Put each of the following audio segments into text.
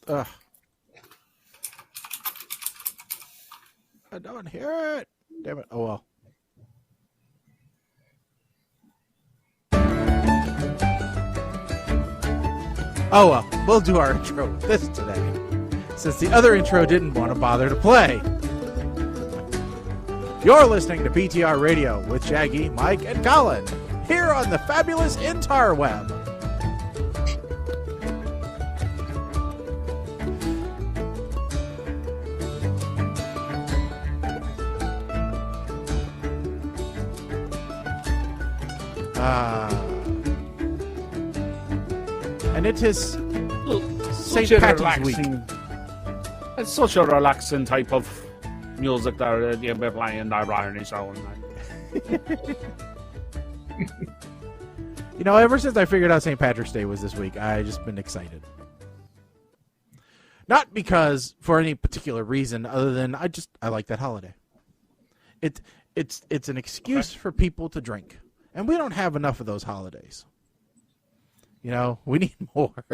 Ugh. I don't hear it. Damn it. Oh, well. Oh, well. We'll do our intro with this today, since the other intro didn't want to bother to play. You're listening to PTR Radio with Shaggy, Mike, and Colin, here on the fabulous Interweb. And it is St. Patrick's Week. It's such a relaxing type of music that you'll be playing that blarney show. You know, ever since I figured out St. Patrick's Day was this week, I've just been excited. Not because for any particular reason, other than I like that holiday. It's an excuse for people to drink, and we don't have enough of those holidays. You know, we need more.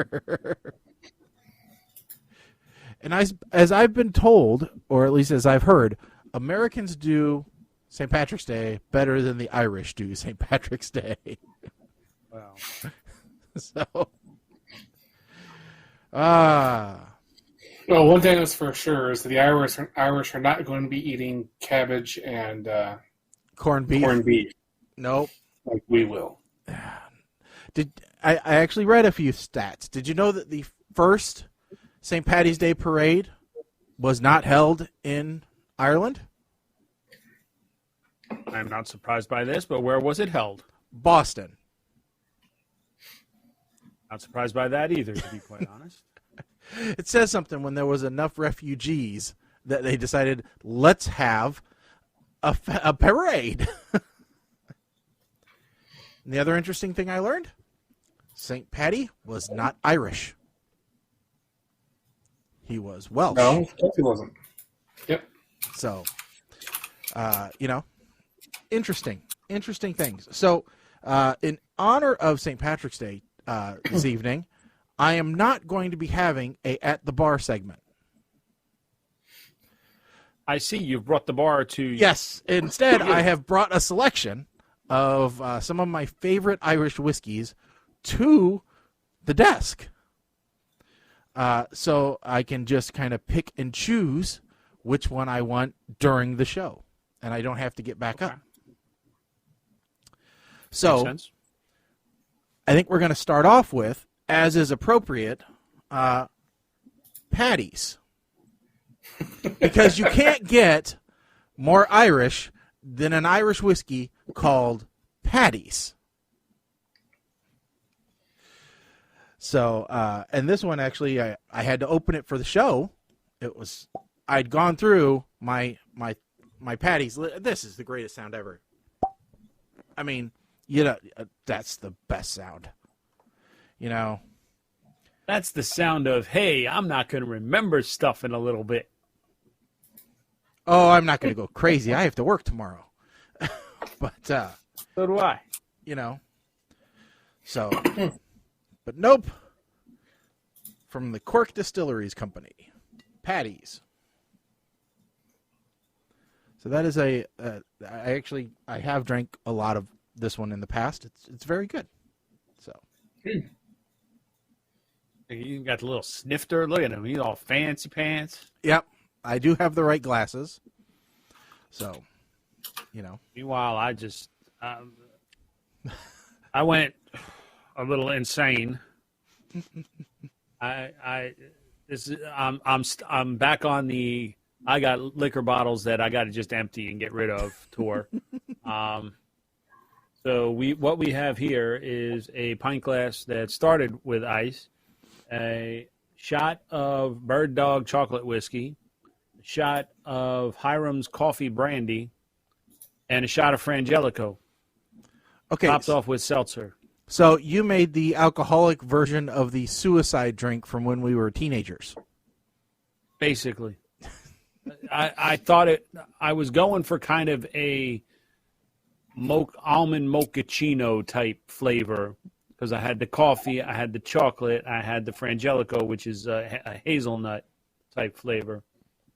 And as I've been told, or at least as I've heard, Americans do St. Patrick's Day better than the Irish do St. Patrick's Day. Wow. So, well, one thing that's for sure is that the Irish are not going to be eating cabbage and corned beef. Nope. Like we will. I actually read a few stats. Did you know that the first St. Paddy's Day parade was not held in Ireland? I'm not surprised by this, but where was it held? Boston. Not surprised by that either, to be quite honest. It says something when there was enough refugees that they decided, let's have a parade. And the other interesting thing I learned, St. Paddy was not Irish. He was Welsh. No, he wasn't. Yep. So, you know, interesting things. So, in honor of St. Patrick's Day this evening, I am not going to be having a At the Bar segment. I see you've brought the bar to... Yes. Instead, I have brought a selection of some of my favorite Irish whiskeys to the desk. So I can just kind of pick and choose which one I want during the show. And I don't have to get back up. So Makes sense. I think we're going to start off with, as is appropriate, Paddy's. Because you can't get more Irish than an Irish whiskey called Paddy's. So, and this one actually, I had to open it for the show. I'd gone through my Paddy's. This is the greatest sound ever. I mean, you know, that's the best sound. You know. That's the sound of, hey, I'm not going to remember stuff in a little bit. Oh, I'm not going to go crazy. I have to work tomorrow. But, So do I. You know. So, but nope. From the Cork Distilleries Company, Paddy's. So that is I have drank a lot of this one in the past. It's very good. So. You got the little snifter. Look at him. He's all fancy pants. Yep. I do have the right glasses. So, you know. Meanwhile, I just I went a little insane. I'm back on the I got liquor bottles that I got to just empty and get rid of tour. So what we have here is a pint glass that started with ice, a shot of Bird Dog chocolate whiskey, a shot of Hiram's coffee brandy, and a shot of Frangelico. Okay. Topped off with seltzer. So you made the alcoholic version of the suicide drink from when we were teenagers. Basically. I thought I was going for kind of a almond mochaccino type flavor because I had the coffee, I had the chocolate, I had the Frangelico, which is a hazelnut type flavor.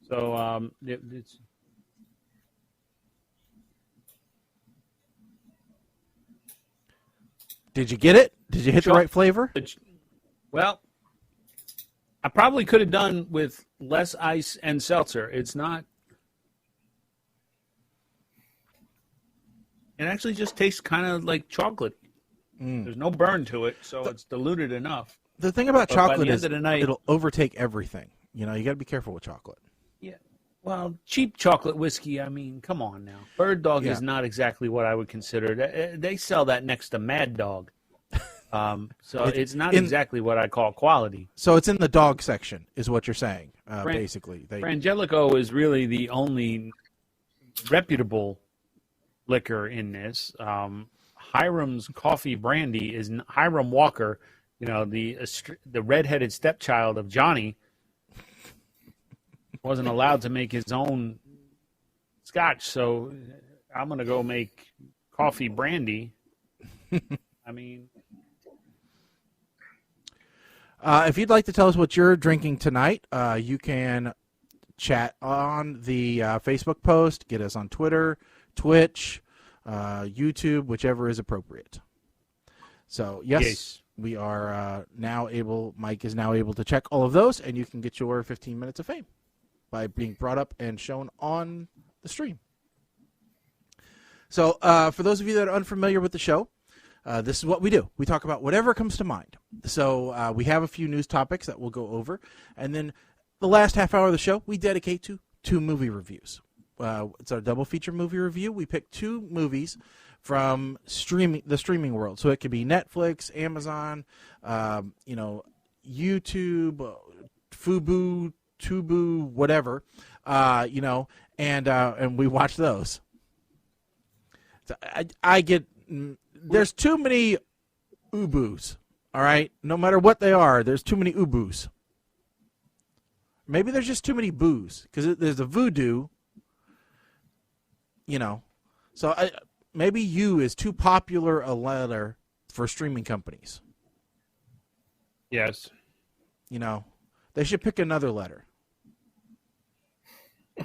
So it's. Did you get it? Did you hit the right flavor? Well, I probably could have done with less ice and seltzer. It's not. It actually just tastes kind of like chocolate. There's no burn to it, so it's diluted enough. The thing about chocolate is night, it'll overtake everything. You know, you got to be careful with chocolate. Yeah. Well, cheap chocolate whiskey, I mean, come on now. Bird Dog is not exactly what I would consider. They sell that next to Mad Dog. So it's not exactly what I call quality. So it's in the dog section, is what you're saying, basically. Frangelico is really the only reputable liquor in this. Hiram's Coffee Brandy is Hiram Walker, the redheaded stepchild of Johnny, wasn't allowed to make his own scotch, so I'm going to go make coffee brandy. I mean, if you'd like to tell us what you're drinking tonight, you can chat on the Facebook post, get us on Twitter, Twitch, YouTube, whichever is appropriate. So, yes. We are now able, Mike is now able to check all of those, and you can get your 15 minutes of fame by being brought up and shown on the stream. So, for those of you that are unfamiliar with the show, this is what we do. We talk about whatever comes to mind. So, we have a few news topics that we'll go over, and then the last half hour of the show, we dedicate to 2 movie reviews. It's our double feature movie review. We pick 2 movies from the streaming world. So it could be Netflix, Amazon, YouTube, Fubu, Tubu, whatever, and we watch those. So I get there's too many ubus. All right, no matter what they are, there's too many ubus. Maybe there's just too many boos because there's a voodoo. So maybe U is too popular a letter for streaming companies. Yes. They should pick another letter.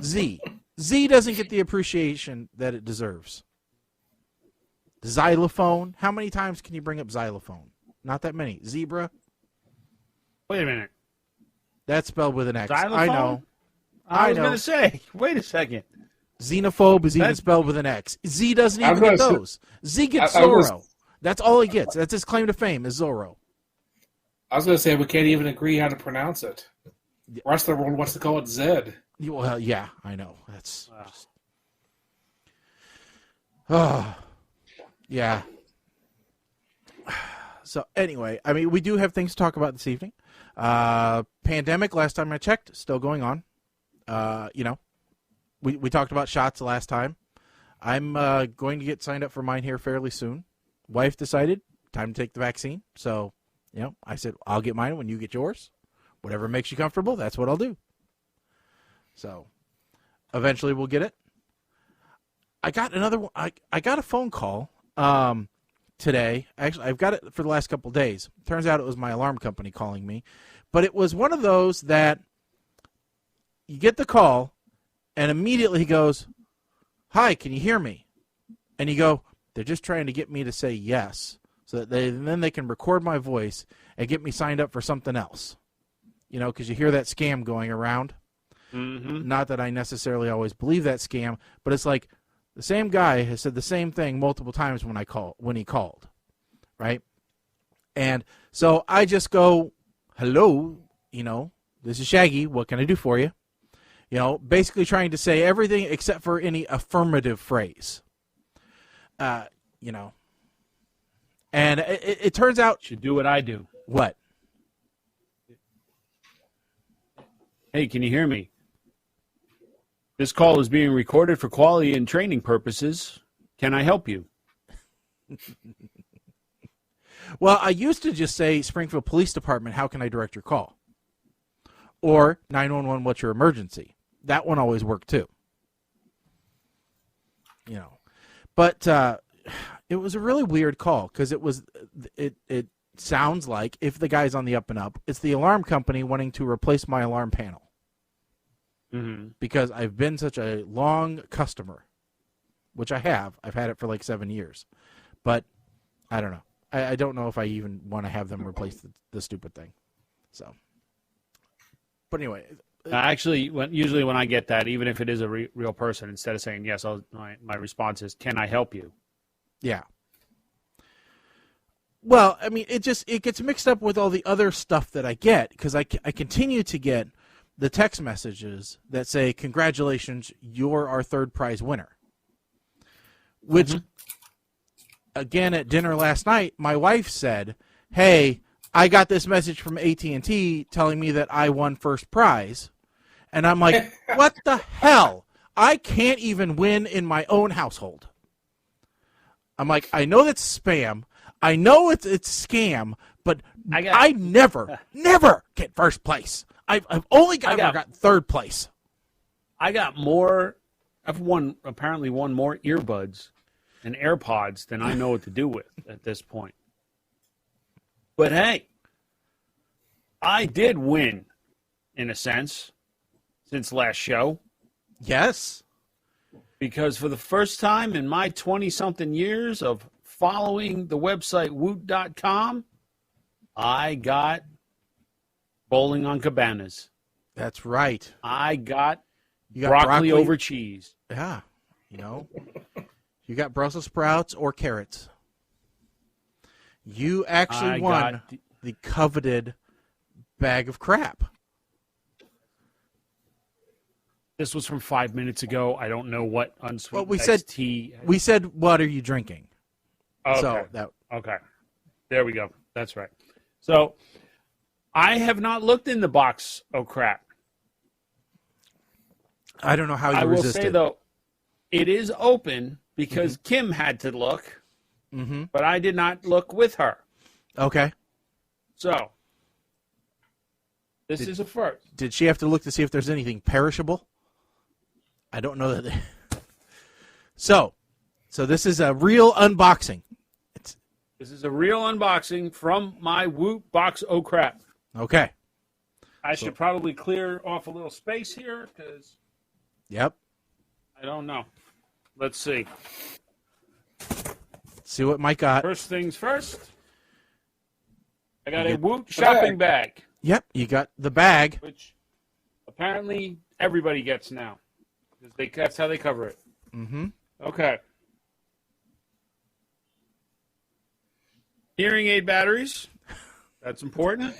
Z. Z doesn't get the appreciation that it deserves. Xylophone. How many times can you bring up xylophone? Not that many. Zebra. Wait a minute. That's spelled with an X. Xylophone? I know. I was going to say, wait a second. Xenophobe is even spelled with an X. Z doesn't even get those. Z gets Zorro. That's all he gets. That's his claim to fame is Zorro. I was going to say we can't even agree how to pronounce it. The rest of the world wants to call it Zed. Well, yeah, I know. That's just... Oh, yeah. So anyway, I mean, we do have things to talk about this evening. Pandemic, last time I checked, still going on. We talked about shots last time. I'm going to get signed up for mine here fairly soon. Wife decided, time to take the vaccine. So, I said, I'll get mine when you get yours. Whatever makes you comfortable, that's what I'll do. So, eventually we'll get it. I got another one. I got a phone call today. Actually, I've got it for the last couple of days. Turns out it was my alarm company calling me. But it was one of those that you get the call, and immediately he goes, "Hi, can you hear me?" And you go, "They're just trying to get me to say yes, so that then they can record my voice and get me signed up for something else." Because you hear that scam going around. Mm-hmm. Not that I necessarily always believe that scam, but it's like the same guy has said the same thing multiple times when he called, right? And so I just go, "Hello, this is Shaggy. What can I do for you?" Basically trying to say everything except for any affirmative phrase. And it turns out... You should do what I do. What? Hey, can you hear me? This call is being recorded for quality and training purposes. Can I help you? Well, I used to just say, Springfield Police Department, how can I direct your call? Or 911, what's your emergency? That one always worked too. But, It was a really weird call because it sounds like, if the guy's on the up and up, it's the alarm company wanting to replace my alarm panel. Mm-hmm. Because I've been such a long customer, which I have. I've had it for like 7 years. But I don't know. I don't know if I even want to have them replace the stupid thing. So, but anyway. Actually, usually when I get that, even if it is a real person, instead of saying yes, my response is, "Can I help you?" Yeah. Well, I mean, it gets mixed up with all the other stuff that I get, because I continue to get the text messages that say, "Congratulations, you're our third prize winner." Which, again, at dinner last night, my wife said, "Hey, I got this message from AT&T telling me that I won first prize." And I'm like, what the hell? I can't even win in my own household. I'm like, I know that's spam. I know it's scam, but I never get first place. I've only got third place. I've apparently won more earbuds and AirPods than I know what to do with at this point. But hey, I did win, in a sense, since last show. Yes. Because for the first time in my 20-something years of following the website woot.com, I got bowling on cabanas. That's right. I got broccoli over cheese. Yeah. You got Brussels sprouts or carrots. You actually won the coveted bag of crap. This was from 5 minutes ago. I don't know what unsweetened tea. We said, what are you drinking? Okay. Okay. There we go. That's right. So I have not looked in the box of crap. I don't know how you resisted. I will say, it. though, it is open because Kim had to look, but I did not look with her. Okay. So this is a first. Did she have to look to see if there's anything perishable? I don't know that. So this is a real unboxing. This is a real unboxing from my Woot box o' crap. Okay. I should probably clear off a little space here because. Yep. I don't know. Let's see. See what Mike got. First things first. I got a Woot shopping bag. Yep, you got the bag. Which apparently everybody gets now. That's how they cover it. Mm-hmm. Okay. Hearing aid batteries. That's important.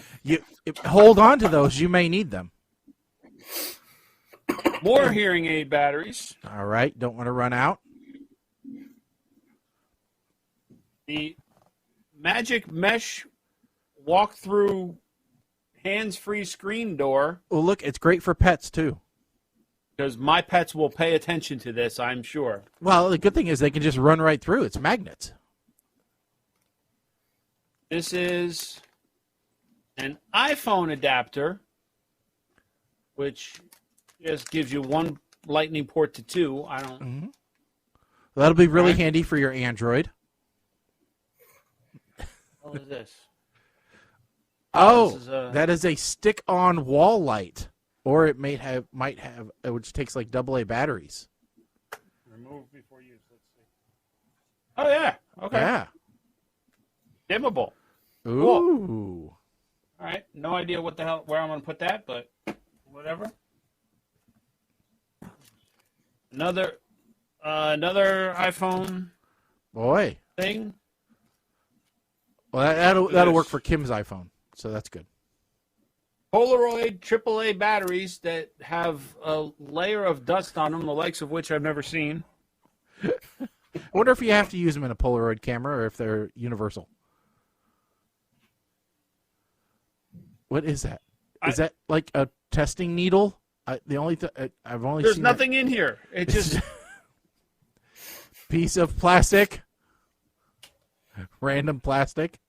Hold on to those. You may need them. More hearing aid batteries. All right. Don't want to run out. The Magic Mesh walk-through hands-free screen door. Oh, look. It's great for pets, too. Because my pets will pay attention to this, I'm sure. Well, the good thing is they can just run right through. It's magnets. This is an iPhone adapter, which just gives you one lightning port to two. I don't. Mm-hmm. Well, that'll be really handy for your Android. What is this? That is a stick-on wall light, or it might have, which takes like AA batteries. Remove before use. Let's see. Oh yeah. Okay. Yeah. Dimmable. Ooh. Cool. All right. No idea where I'm going to put that, but whatever. Another iPhone. Boy. Thing. Well, that'll work for Kim's iPhone, so that's good. Polaroid AAA batteries that have a layer of dust on them, the likes of which I've never seen. I wonder if you have to use them in a Polaroid camera or if they're universal. What is that? Is that like a testing needle? I've only There's seen nothing in here. It just piece of plastic. Random plastic.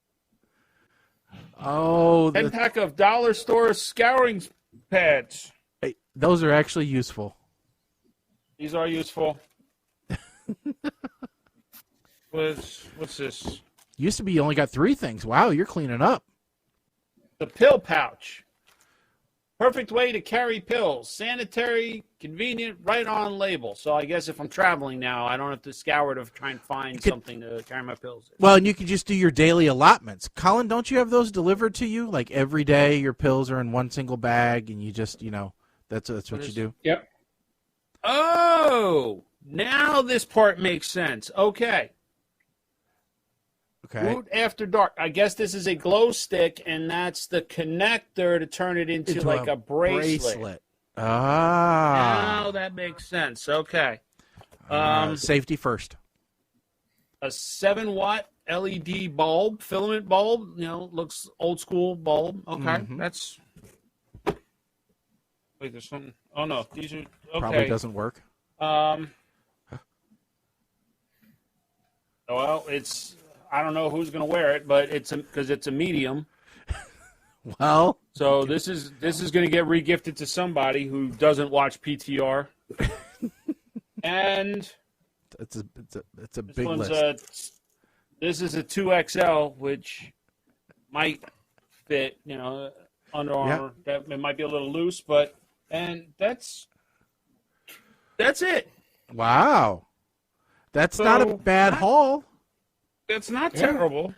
Oh, 10-pack of dollar store scouring pads. Hey, those are actually useful. These are useful. What's this? Used to be you only got 3 things. Wow, you're cleaning up. The pill pouch. Perfect way to carry pills. Sanitary, convenient, right on label. So I guess if I'm traveling now, I don't have to scour to try and find something to carry my pills in. Well, and you could just do your daily allotments. Colin, don't you have those delivered to you? Like every day your pills are in one single bag and you just, that's what you do? Yep. Oh, now this part makes sense. Okay. Okay. Root After Dark. I guess this is a glow stick, and that's the connector to turn it into like a bracelet. Ah. Now that makes sense. Okay. Safety first. A 7-watt LED bulb, filament bulb. Looks old school bulb. Okay, that's. Wait, there's something. Oh no, these are okay. Probably doesn't work. Well, it's. I don't know who's going to wear it, but because it's a medium. Well, so this is going to get regifted to somebody who doesn't watch PTR. And it's a big list. This is a 2XL, which might fit, Under Armour. Yeah. That it might be a little loose, and that's it. Wow, that's not a bad haul. It's not terrible.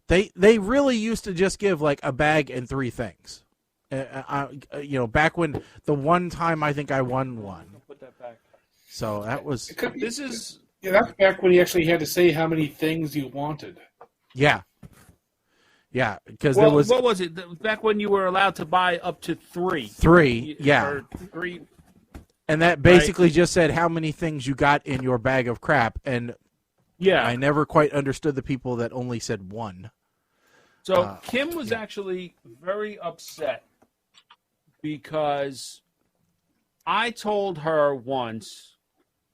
They really used to just give like a bag and 3 things. Back when the one time I think I won one. I'll put that back. So that was. That's back when you actually had to say how many things you wanted. Yeah. Yeah, because there was. What was it? Back when you were allowed to buy up to 3. 3, yeah. Or 3. And that basically just said how many things you got in your bag of crap, and. Yeah, I never quite understood the people that only said 1. So Kim was actually very upset because I told her once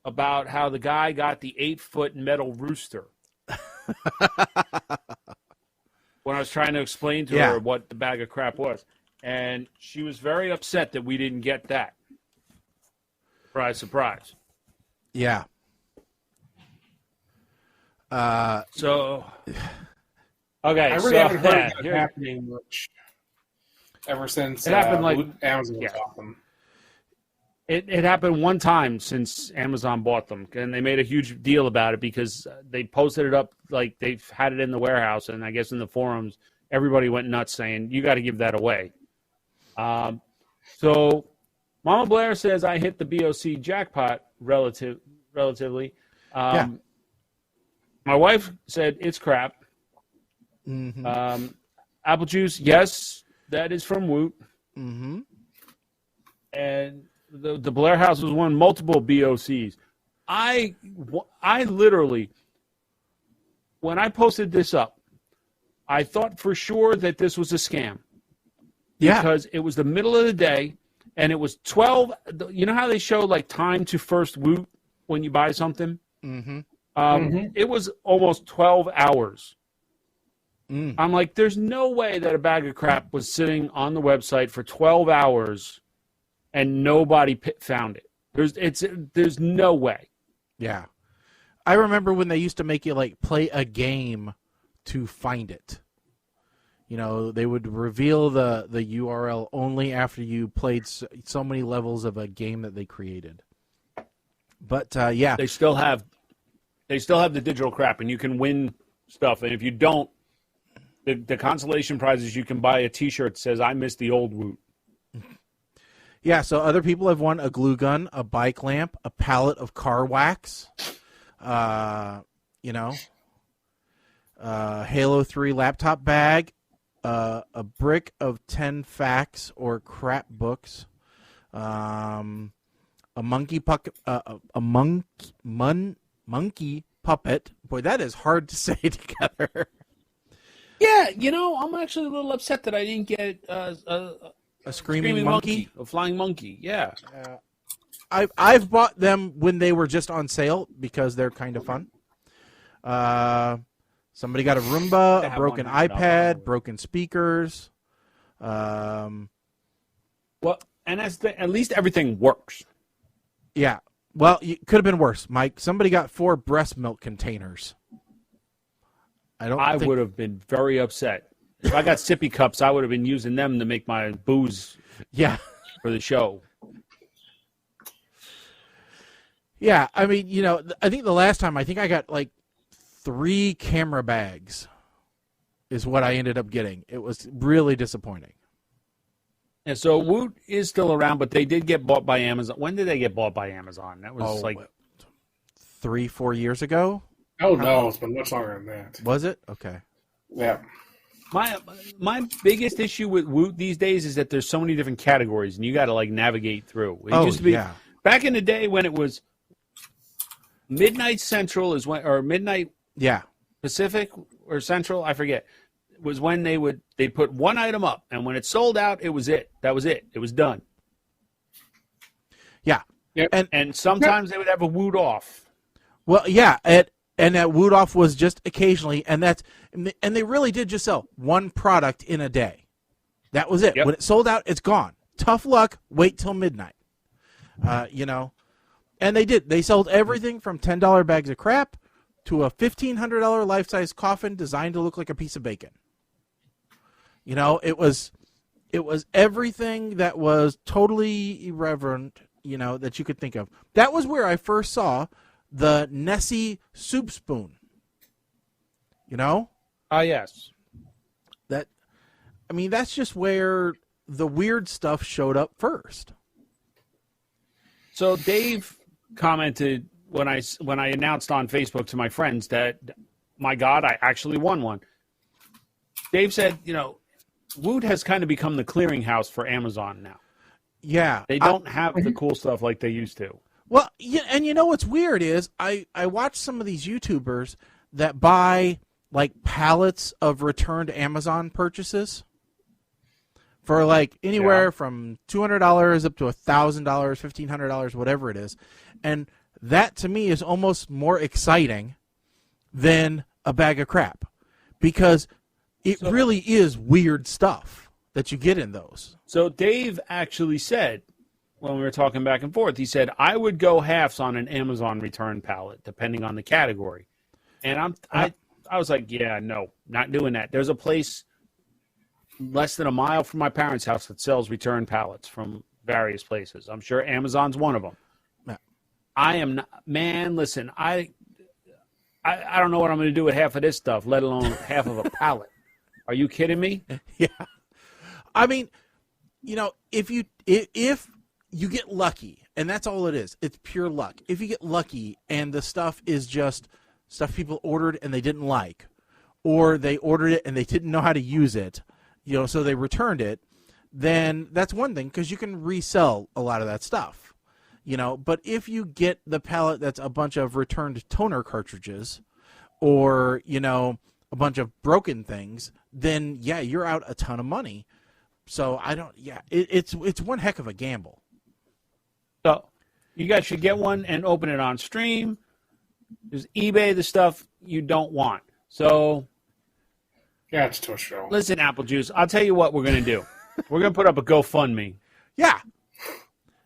about how the guy got the 8-foot metal rooster. When I was trying to explain to her what the bag of crap was. And she was very upset that we didn't get that. Surprise, surprise. Yeah. Okay. I really haven't heard that happening much ever since it happened Amazon bought them. It happened one time since Amazon bought them, and they made a huge deal about it because they posted it up like they've had it in the warehouse, and I guess in the forums everybody went nuts saying you got to give that away. So Mama Blair says I hit the BOC jackpot relatively. My wife said it's crap. Mm-hmm. Apple juice, yes, that is from Woot. Mm-hmm. And the Blair House was won multiple BOCs. I literally, when I posted this up, I thought for sure that this was a scam. Yeah. Because it was the middle of the day, and it was 12. You know how they show like time to first Woot when you buy something? Mm-hmm. It was almost 12 hours. Mm. I'm like, there's no way that a bag of crap was sitting on the website for 12 hours and nobody found it. There's no way. Yeah. I remember when they used to make you like play a game to find it. They would reveal the URL only after you played so many levels of a game that they created. But yeah, they still have the digital crap, and you can win stuff. And if you don't, the consolation prize is you can buy a T-shirt that says "I missed the old Woot." Yeah, so other people have won a glue gun, a bike lamp, a pallet of car wax, Halo 3 laptop bag, a brick of 10 facts or crap books, a monkey monkey puppet. Boy, that is hard to say together. Yeah, I'm actually a little upset that I didn't get a screaming monkey, a flying monkey. Yeah, I've bought them when they were just on sale because they're kind of fun. Somebody got a Roomba, a broken iPad, broken speakers. Well, and at least everything works. Yeah. Well, it could have been worse, Mike. Somebody got 4 breast milk containers. I would have been very upset. If I got sippy cups, I would have been using them to make my booze for the show. Yeah, I mean, I think the last time I got like 3 camera bags is what I ended up getting. It was really disappointing. And so Woot is still around, but they did get bought by Amazon. When did they get bought by Amazon? That was 3-4 years ago. Oh no, it's been much longer than that. Was it? Okay. Yeah. My biggest issue with Woot these days is that there's so many different categories, and you got to like navigate through. It used to be back in the day when it was midnight Central or midnight Pacific or Central, I forget. Was when they put one item up, and when it sold out, it was it. That was it. It was done. Yeah. Yep. And sometimes they would have a Woot off. Well, yeah, and that Woot off was just occasionally, and they really did just sell one product in a day. That was it. Yep. When it sold out, it's gone. Tough luck. Wait till midnight. And they did. They sold everything from $10 bags of crap to a $1,500 life-size coffin designed to look like a piece of bacon. It was everything that was totally irreverent, that you could think of. That was where I first saw the Nessie soup spoon. Yes. That's just where the weird stuff showed up first. So Dave commented when I announced on Facebook to my friends that, my God, I actually won one. Dave said, Woot has kind of become the clearinghouse for Amazon now. Yeah. They don't have the cool stuff like they used to. Well, and what's weird is I watch some of these YouTubers that buy like pallets of returned Amazon purchases for like anywhere from $200 up to $1,000, $1,500, whatever it is. And that to me is almost more exciting than a bag of crap because it really is weird stuff that you get in those. So Dave actually said, when we were talking back and forth, he said, I would go halves on an Amazon return pallet, depending on the category. And I was like, yeah, no, not doing that. There's a place less than a mile from my parents' house that sells return pallets from various places. I'm sure Amazon's one of them. Yeah. I am not, man, listen, I don't know what I'm going to do with half of this stuff, let alone half of a pallet. Are you kidding me? Yeah. I mean, if you get lucky, and that's all it is. It's pure luck. If you get lucky and the stuff is just stuff people ordered and they didn't like, or they ordered it and they didn't know how to use it, so they returned it, then that's one thing because you can resell a lot of that stuff. But if you get the pallet that's a bunch of returned toner cartridges or, a bunch of broken things, then, yeah, you're out a ton of money. So it's one heck of a gamble. So you guys should get one and open it on stream. Just eBay the stuff you don't want. So yeah, it's to a show. Listen, Apple Juice, I'll tell you what we're going to do. We're going to put up a GoFundMe. Yeah.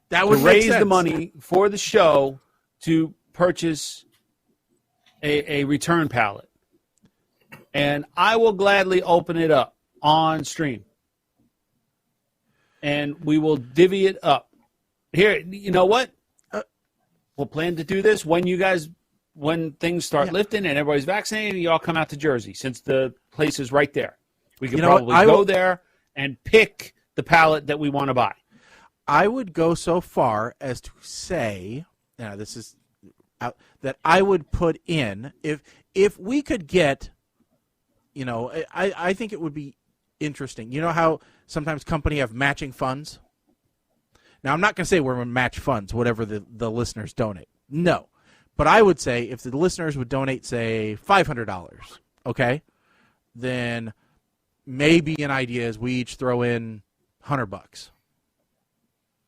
That would raise make sense. The money for the show to purchase a return pallet. And I will gladly open it up on stream. And we will divvy it up. Here, you know what? We'll plan to do this when things start lifting and everybody's vaccinated, you all come out to Jersey since the place is right there. We can probably go there and pick the pallet that we want to buy. I would go so far as to say, this is that I would put in, if we could get, I think it would be interesting. You know how sometimes company have matching funds? Now, I'm not going to say we're going to match funds, whatever the listeners donate. No. But I would say if the listeners would donate, say, $500, okay, then maybe an idea is we each throw in $100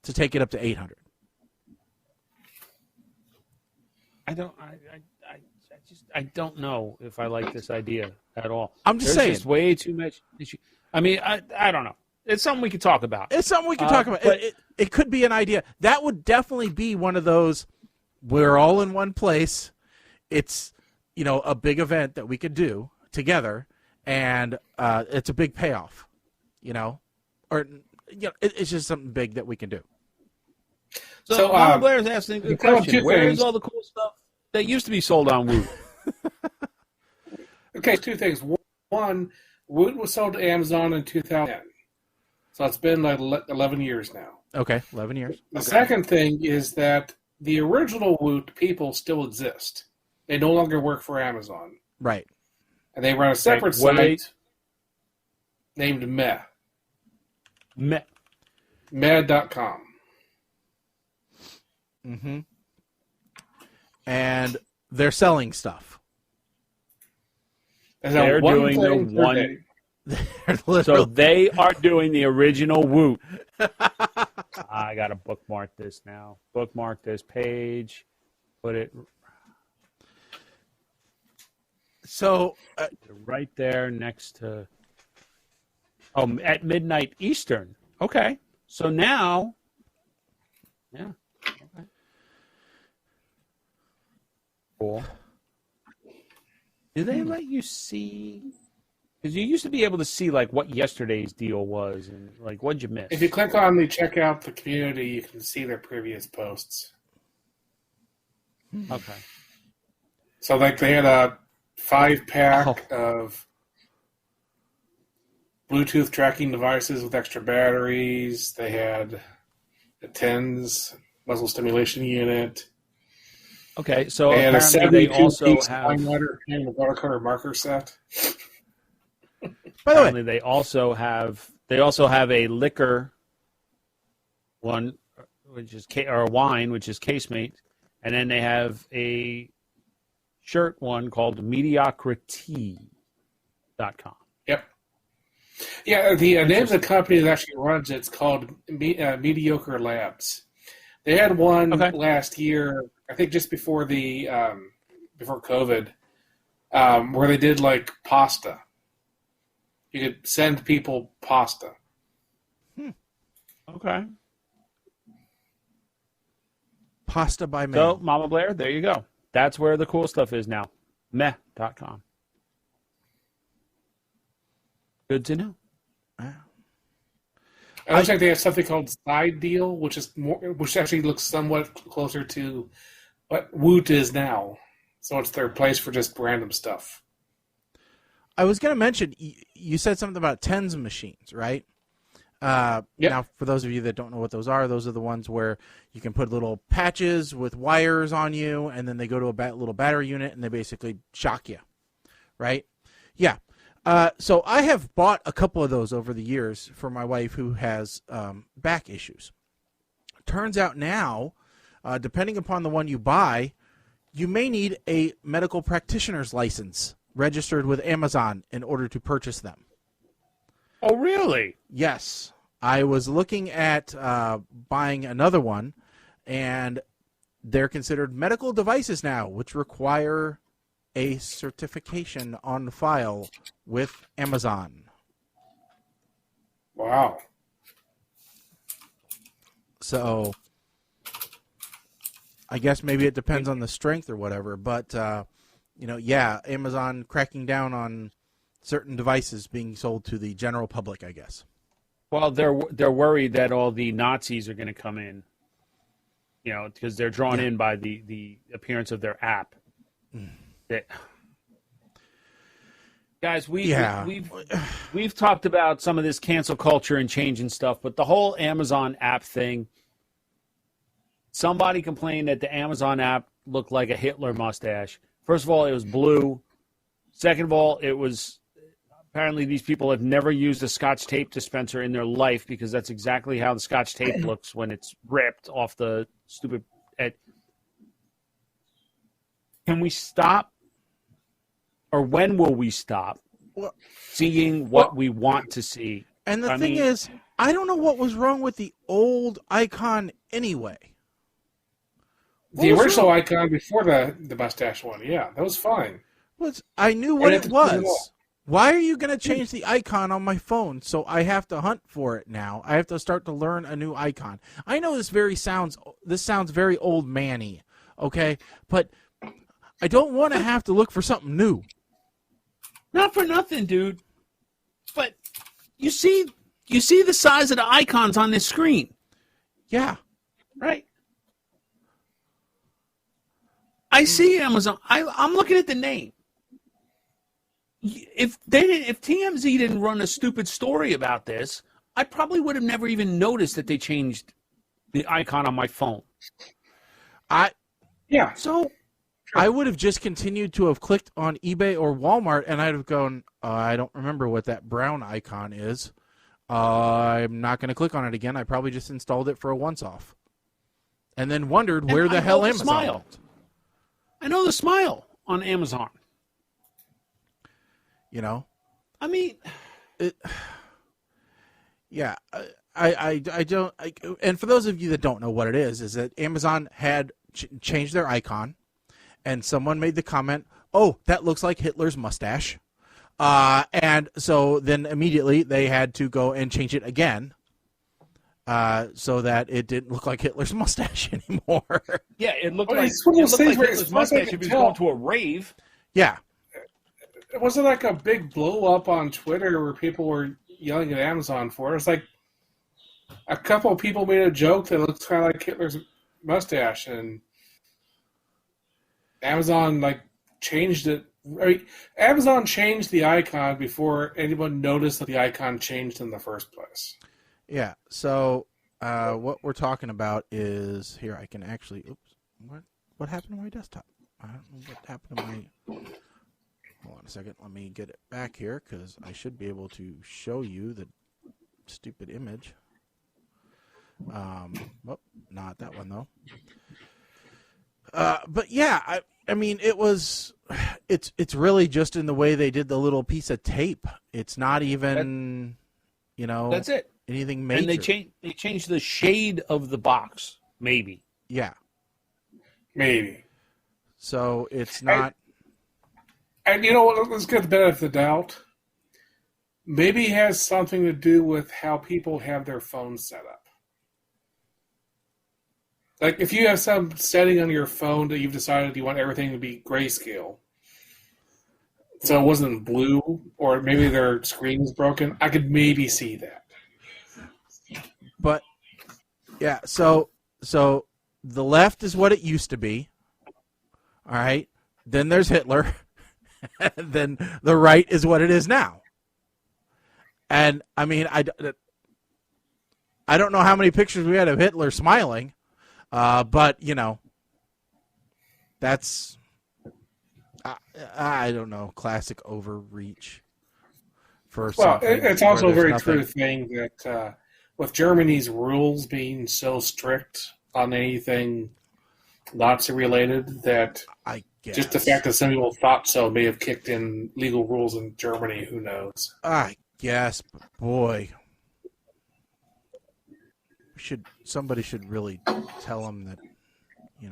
to take it up to $800. I don't know if I like this idea at all. I'm just saying. There's just way too much issue. I mean, I don't know. It's something we could talk about. It's something we could talk about. But it could be an idea. That would definitely be one of those, we're all in one place. It's, a big event that we could do together, and it's a big payoff, or it's just something big that we can do. So Mama Blair's asking a good question. Where is all the cool stuff that used to be sold on Woot? Okay, two things. One, Woot was sold to Amazon in 2010. So it's been like 11 years now. Okay, 11 years. The second thing is that the original Woot people still exist. They no longer work for Amazon. Right. And they run a separate site named Meh. Meh.com. Mm-hmm. And they're selling stuff. They're doing the one. So they are doing the original Woot. I got to bookmark this now. Bookmark this page. Put it. So right there next to. Oh, at midnight Eastern. Okay. So now. Yeah. Okay. Cool. Do they let you see? Because you used to be able to see like what yesterday's deal was and like what'd you miss? If you click on the check out the community, you can see their previous posts. Okay. So like they had a 5-pack of Bluetooth tracking devices with extra batteries. They had a TENS muzzle stimulation unit. Okay, so they had a apparently they also have and a watercolor marker set. By the way, they also have a liquor one, which is or a wine, which is Casemate, and then they have a shirt one called mediocrity.com. Yep. Yeah, the name of the company that actually runs it's called Mediocre Labs. They had one last year, I think just before the before COVID, where they did like pasta. You could send people pasta. Okay. Pasta by mail. So, Mama Blair, there you go. That's where the cool stuff is now. Meh.com. Good to know. It looks like they have something called Side Deal, which actually looks somewhat closer to what Woot is now. So it's their place for just random stuff. I was going to mention, you said something about TENS machines, right? Yep. Now, for those of you that don't know what those are the ones where you can put little patches with wires on you, and then they go to a little battery unit, and they basically shock you, right? Yeah. So I have bought a couple of those over the years for my wife who has back issues. Turns out now, depending upon the one you buy, you may need a medical practitioner's license registered with Amazon in order to purchase them. Oh, really? Yes. I was looking at buying another one, and they're considered medical devices now, which require a certification on file with Amazon. Wow. So I guess maybe it depends on the strength or whatever, but Amazon cracking down on certain devices being sold to the general public, I guess. Well, they're worried that all the Nazis are going to come in, because they're drawn in by the appearance of their app. Guys, we've talked about some of this cancel culture and change and stuff, but the whole Amazon app thing, somebody complained that the Amazon app looked like a Hitler mustache. First of all, it was blue. Second of all, it was apparently these people have never used a Scotch tape dispenser in their life because that's exactly how the Scotch tape looks when it's ripped off the stupid. Can we stop? Or when will we stop seeing what we want to see? And the thing is, I don't know what was wrong with the old icon anyway. The original icon before the mustache one, yeah, that was fine. I knew what it was. Why are you going to change the icon on my phone so I have to hunt for it now? I have to start to learn a new icon. I know this sounds very old man-y, okay? But I don't want to have to look for something new. Not for nothing, dude. But you see the size of the icons on this screen. Yeah. Right. I see Amazon. I'm looking at the name. If TMZ didn't run a stupid story about this, I probably would have never even noticed that they changed the icon on my phone. So I would have just continued to have clicked on eBay or Walmart, and I'd have gone, I don't remember what that brown icon is. I'm not going to click on it again. I probably just installed it for a once-off. And then wondered where the hell Amazon went. I know the smile on Amazon. You know? I mean... Yeah. I don't... and for those of you that don't know what it is that Amazon had changed their icon, and someone made the comment, oh, that looks like Hitler's mustache. And so then immediately they had to go and change it again so that it didn't look like Hitler's mustache anymore. Yeah, it looked like Hitler's mustache if he was going to a rave. Yeah. It wasn't like a big blow-up on Twitter where people were yelling at Amazon for it. It was like a couple of people made a joke that looks kind of like Hitler's mustache, and Amazon changed it. I mean, Amazon changed the icon before anyone noticed that the icon changed in the first place. Yeah. So what we're talking about is here. I can actually. Oops. What happened to my desktop? I don't know what happened to my. Hold on a second. Let me get it back here because I should be able to show you the stupid image. Not that one though. But yeah, I mean, it's really just in the way they did the little piece of tape. It's not even, that's it. Anything major. And they changed the shade of the box, maybe. Yeah. Maybe. So it's not. And you know what? Let's get the benefit of the doubt. Maybe it has something to do with how people have their phones set up. Like, if you have some setting on your phone that you've decided you want everything to be grayscale, so it wasn't blue, or maybe their screen is broken, I could maybe see that. But, yeah, so the left is what it used to be. All right? Then there's Hitler. And then the right is what it is now. And, I mean, I don't know how many pictures we had of Hitler smiling. But, that's, I don't know, classic overreach. For something. It's also a very true thing that with Germany's rules being so strict on anything Nazi-related, that I guess. Just the fact that some people thought so may have kicked in legal rules in Germany, who knows? I guess, but boy. Somebody should really tell them that, I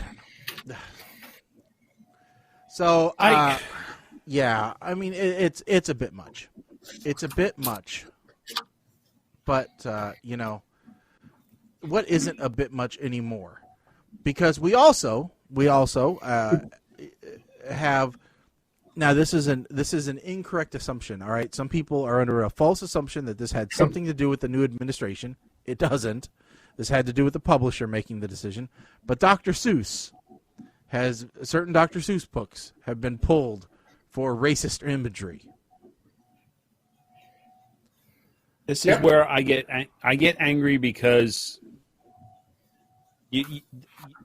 don't know. So, yeah, I mean, it's a bit much. It's a bit much. But, what isn't a bit much anymore? Because we also have. Now, this is an incorrect assumption, all right? Some people are under a false assumption that this had something to do with the new administration. It doesn't. This had to do with the publisher making the decision. But Dr. Seuss certain Dr. Seuss books have been pulled for racist imagery. This is where I get angry because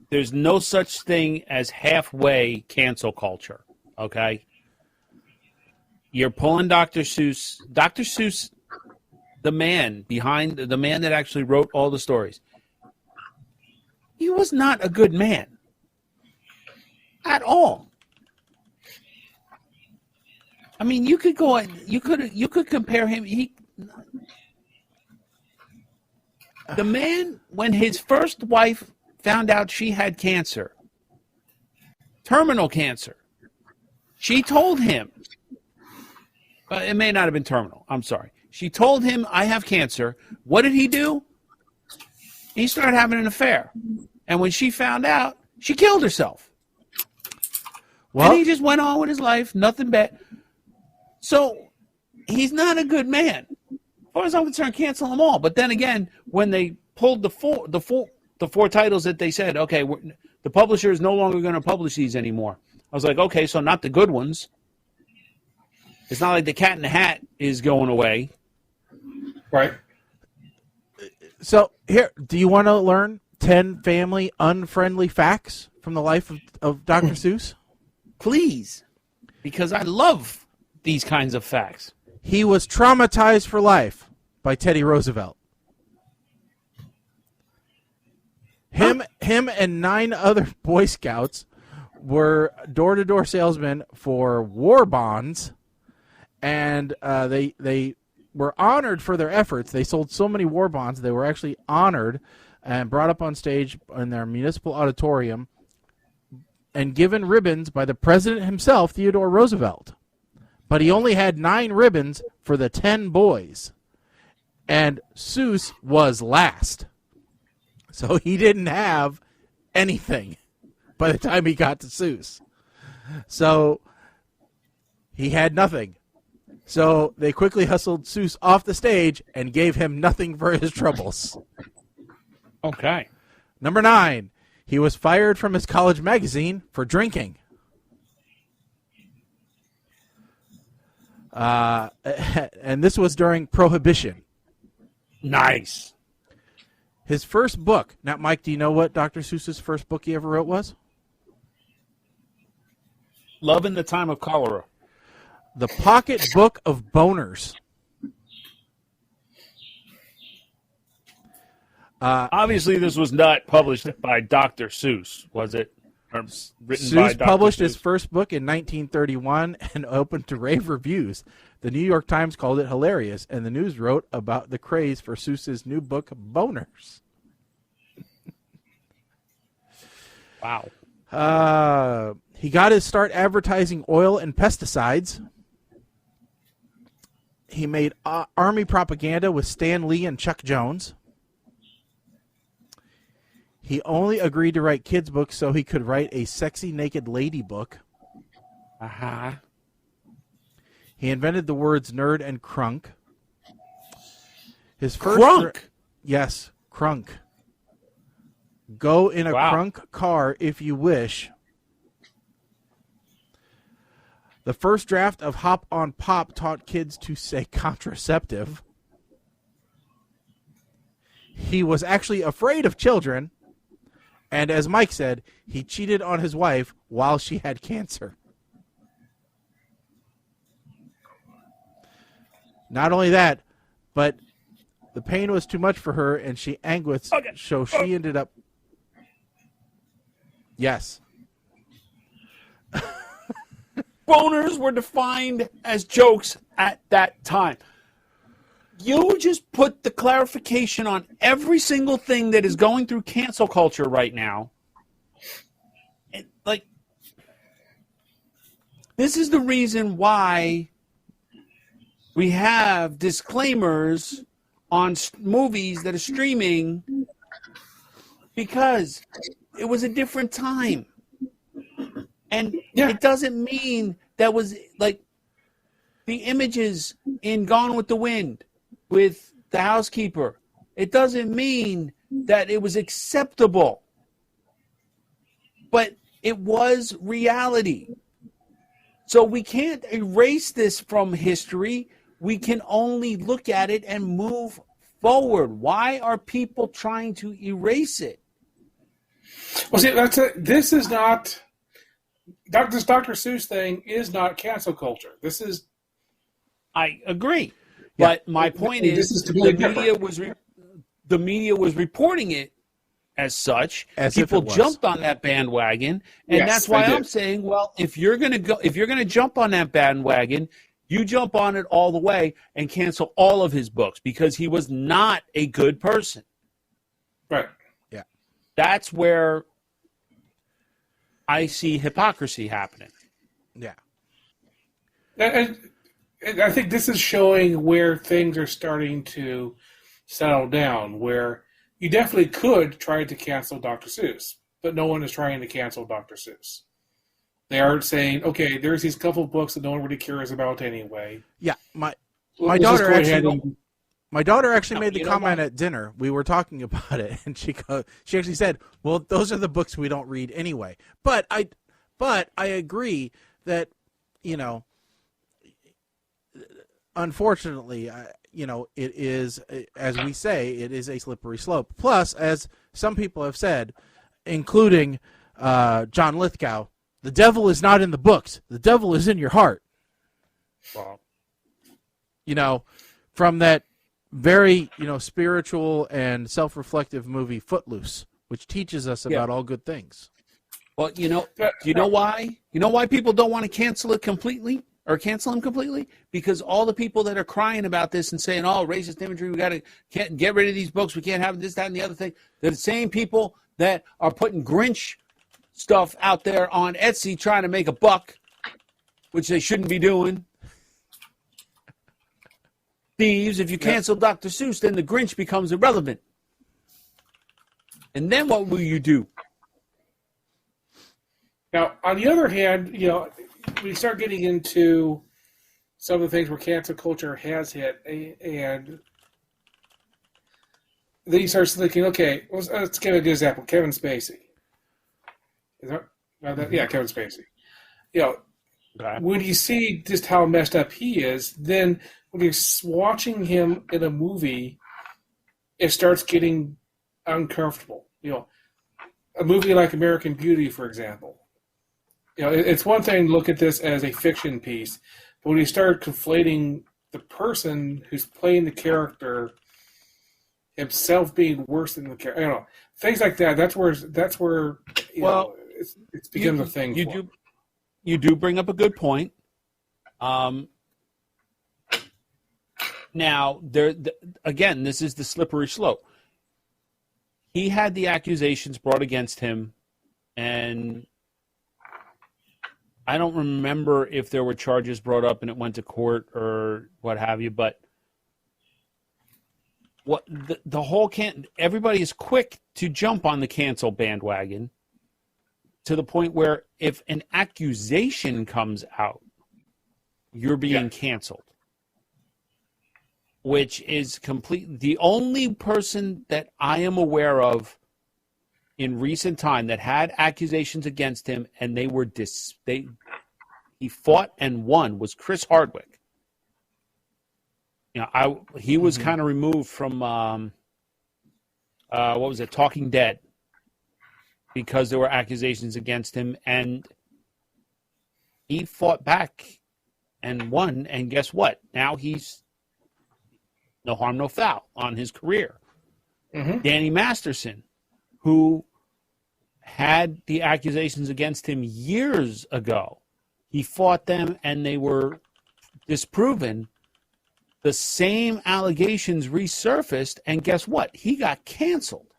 there's no such thing as halfway cancel culture, okay? You're pulling Dr. Seuss. Dr. Seuss, the man that actually wrote all the stories, he was not a good man at all. I mean, you could compare him. The man, when his first wife found out she had cancer, terminal cancer, she told him. It may not have been terminal. I'm sorry. She told him, I have cancer. What did he do? He started having an affair. And when she found out, she killed herself. And he just went on with his life, nothing bad. So he's not a good man. As far as I'm concerned, cancel them all. But then again, when they pulled the four titles that they said, okay, the publisher is no longer going to publish these anymore. I was like, okay, so not the good ones. It's not like the Cat in the Hat is going away. Right. So here, do you want to learn 10 family unfriendly facts from the life of Dr. Seuss? Please, because I love these kinds of facts. He was traumatized for life by Teddy Roosevelt. Him and 9 other Boy Scouts were door-to-door salesmen for war bonds, and they were honored for their efforts. They sold so many war bonds, they were actually honored and brought up on stage in their municipal auditorium and given ribbons by the president himself, Theodore Roosevelt. But he only had 9 ribbons for the 10 boys. And Seuss was last. So he didn't have anything by the time he got to Seuss. So he had nothing. So they quickly hustled Seuss off the stage and gave him nothing for his troubles. Okay. Number 9. He was fired from his college magazine for drinking. And this was during Prohibition. Nice. His first book. Now, Mike, do you know what Dr. Seuss's first book he ever wrote was? Love in the Time of Cholera. The Pocket Book of Boners. Obviously, this was not published by Dr. Seuss, was it? Or written by Seuss Dr. published Seuss? his first book in 1931 and opened to rave reviews. The New York Times called it hilarious, and the news wrote about the craze for Seuss's new book, Boners. Wow. He got his start advertising oil and pesticides. He made Army propaganda with Stan Lee and Chuck Jones. He only agreed to write kids' books so he could write a sexy naked lady book. Uh-huh. He invented the words nerd and crunk. His first Crunk? Yes, crunk. Go in a Wow. crunk car if you wish. The first draft of Hop on Pop taught kids to say contraceptive. He was actually afraid of children. And as Mike said, he cheated on his wife while she had cancer. Not only that, but the pain was too much for her and she anguished, so she ended up... Yes. Boners were defined as jokes at that time. You just put the clarification on every single thing that is going through cancel culture right now. And, like, this is the reason why we have disclaimers on movies that are streaming, because it was a different time. And it doesn't mean that was, like, the images in Gone with the Wind with the housekeeper. It doesn't mean that it was acceptable. But it was reality. So we can't erase this from history. We can only look at it and move forward. Why are people trying to erase it? Well, see, this is not... This Dr. Seuss thing is not cancel culture. This is... I agree. Yeah. But my point is the media was reporting it as such. As people jumped on that bandwagon, and that's why I'm saying, well, if you're going to jump on that bandwagon, you jump on it all the way and cancel all of his books, because he was not a good person. Right. Yeah. That's where I see hypocrisy happening. Yeah. And I think this is showing where things are starting to settle down, where you definitely could try to cancel Dr. Seuss, but no one is trying to cancel Dr. Seuss. They aren't saying, okay, there's these couple of books that no one really cares about anyway. Yeah, my daughter actually made the comment at dinner. We were talking about it, and she actually said, "Well, those are the books we don't read anyway." But I agree that, unfortunately, it is, as we say, it is a slippery slope. Plus, as some people have said, including John Lithgow, the devil is not in the books. The devil is in your heart. Wow. From that very, spiritual and self-reflective movie Footloose, which teaches us about all good things. Well, do you know why? You know why people don't want to cancel it completely or cancel him completely? Because all the people that are crying about this and saying, "Oh, racist imagery, can't get rid of these books. We can't have this, that, and the other thing." They're the same people that are putting Grinch stuff out there on Etsy trying to make a buck, which they shouldn't be doing. Thieves, if you cancel Dr. Seuss, then the Grinch becomes irrelevant. And then what will you do? Now, on the other hand, we start getting into some of the things where cancel culture has hit, and then you start thinking, okay, let's give a good example. Kevin Spacey. Kevin Spacey. When you see just how messed up he is, then when you're watching him in a movie, it starts getting uncomfortable. A movie like American Beauty, for example. It's one thing to look at this as a fiction piece, but when you start conflating the person who's playing the character himself being worse than the character, things like that. That's where it becomes a thing. You do bring up a good point. Now, again, this is the slippery slope. He had the accusations brought against him, and I don't remember if there were charges brought up and it went to court or what have you, but everybody is quick to jump on the cancel bandwagon to the point where if an accusation comes out, you're being canceled. Which is the only person that I am aware of in recent time that had accusations against him and they were he fought and won was Chris Hardwick. He was kind of removed from what was it, Talking Dead, because there were accusations against him, and he fought back and won, and guess what? Now he's no harm, no foul on his career. Mm-hmm. Danny Masterson, who had the accusations against him years ago, he fought them and they were disproven. The same allegations resurfaced, and guess what? He got canceled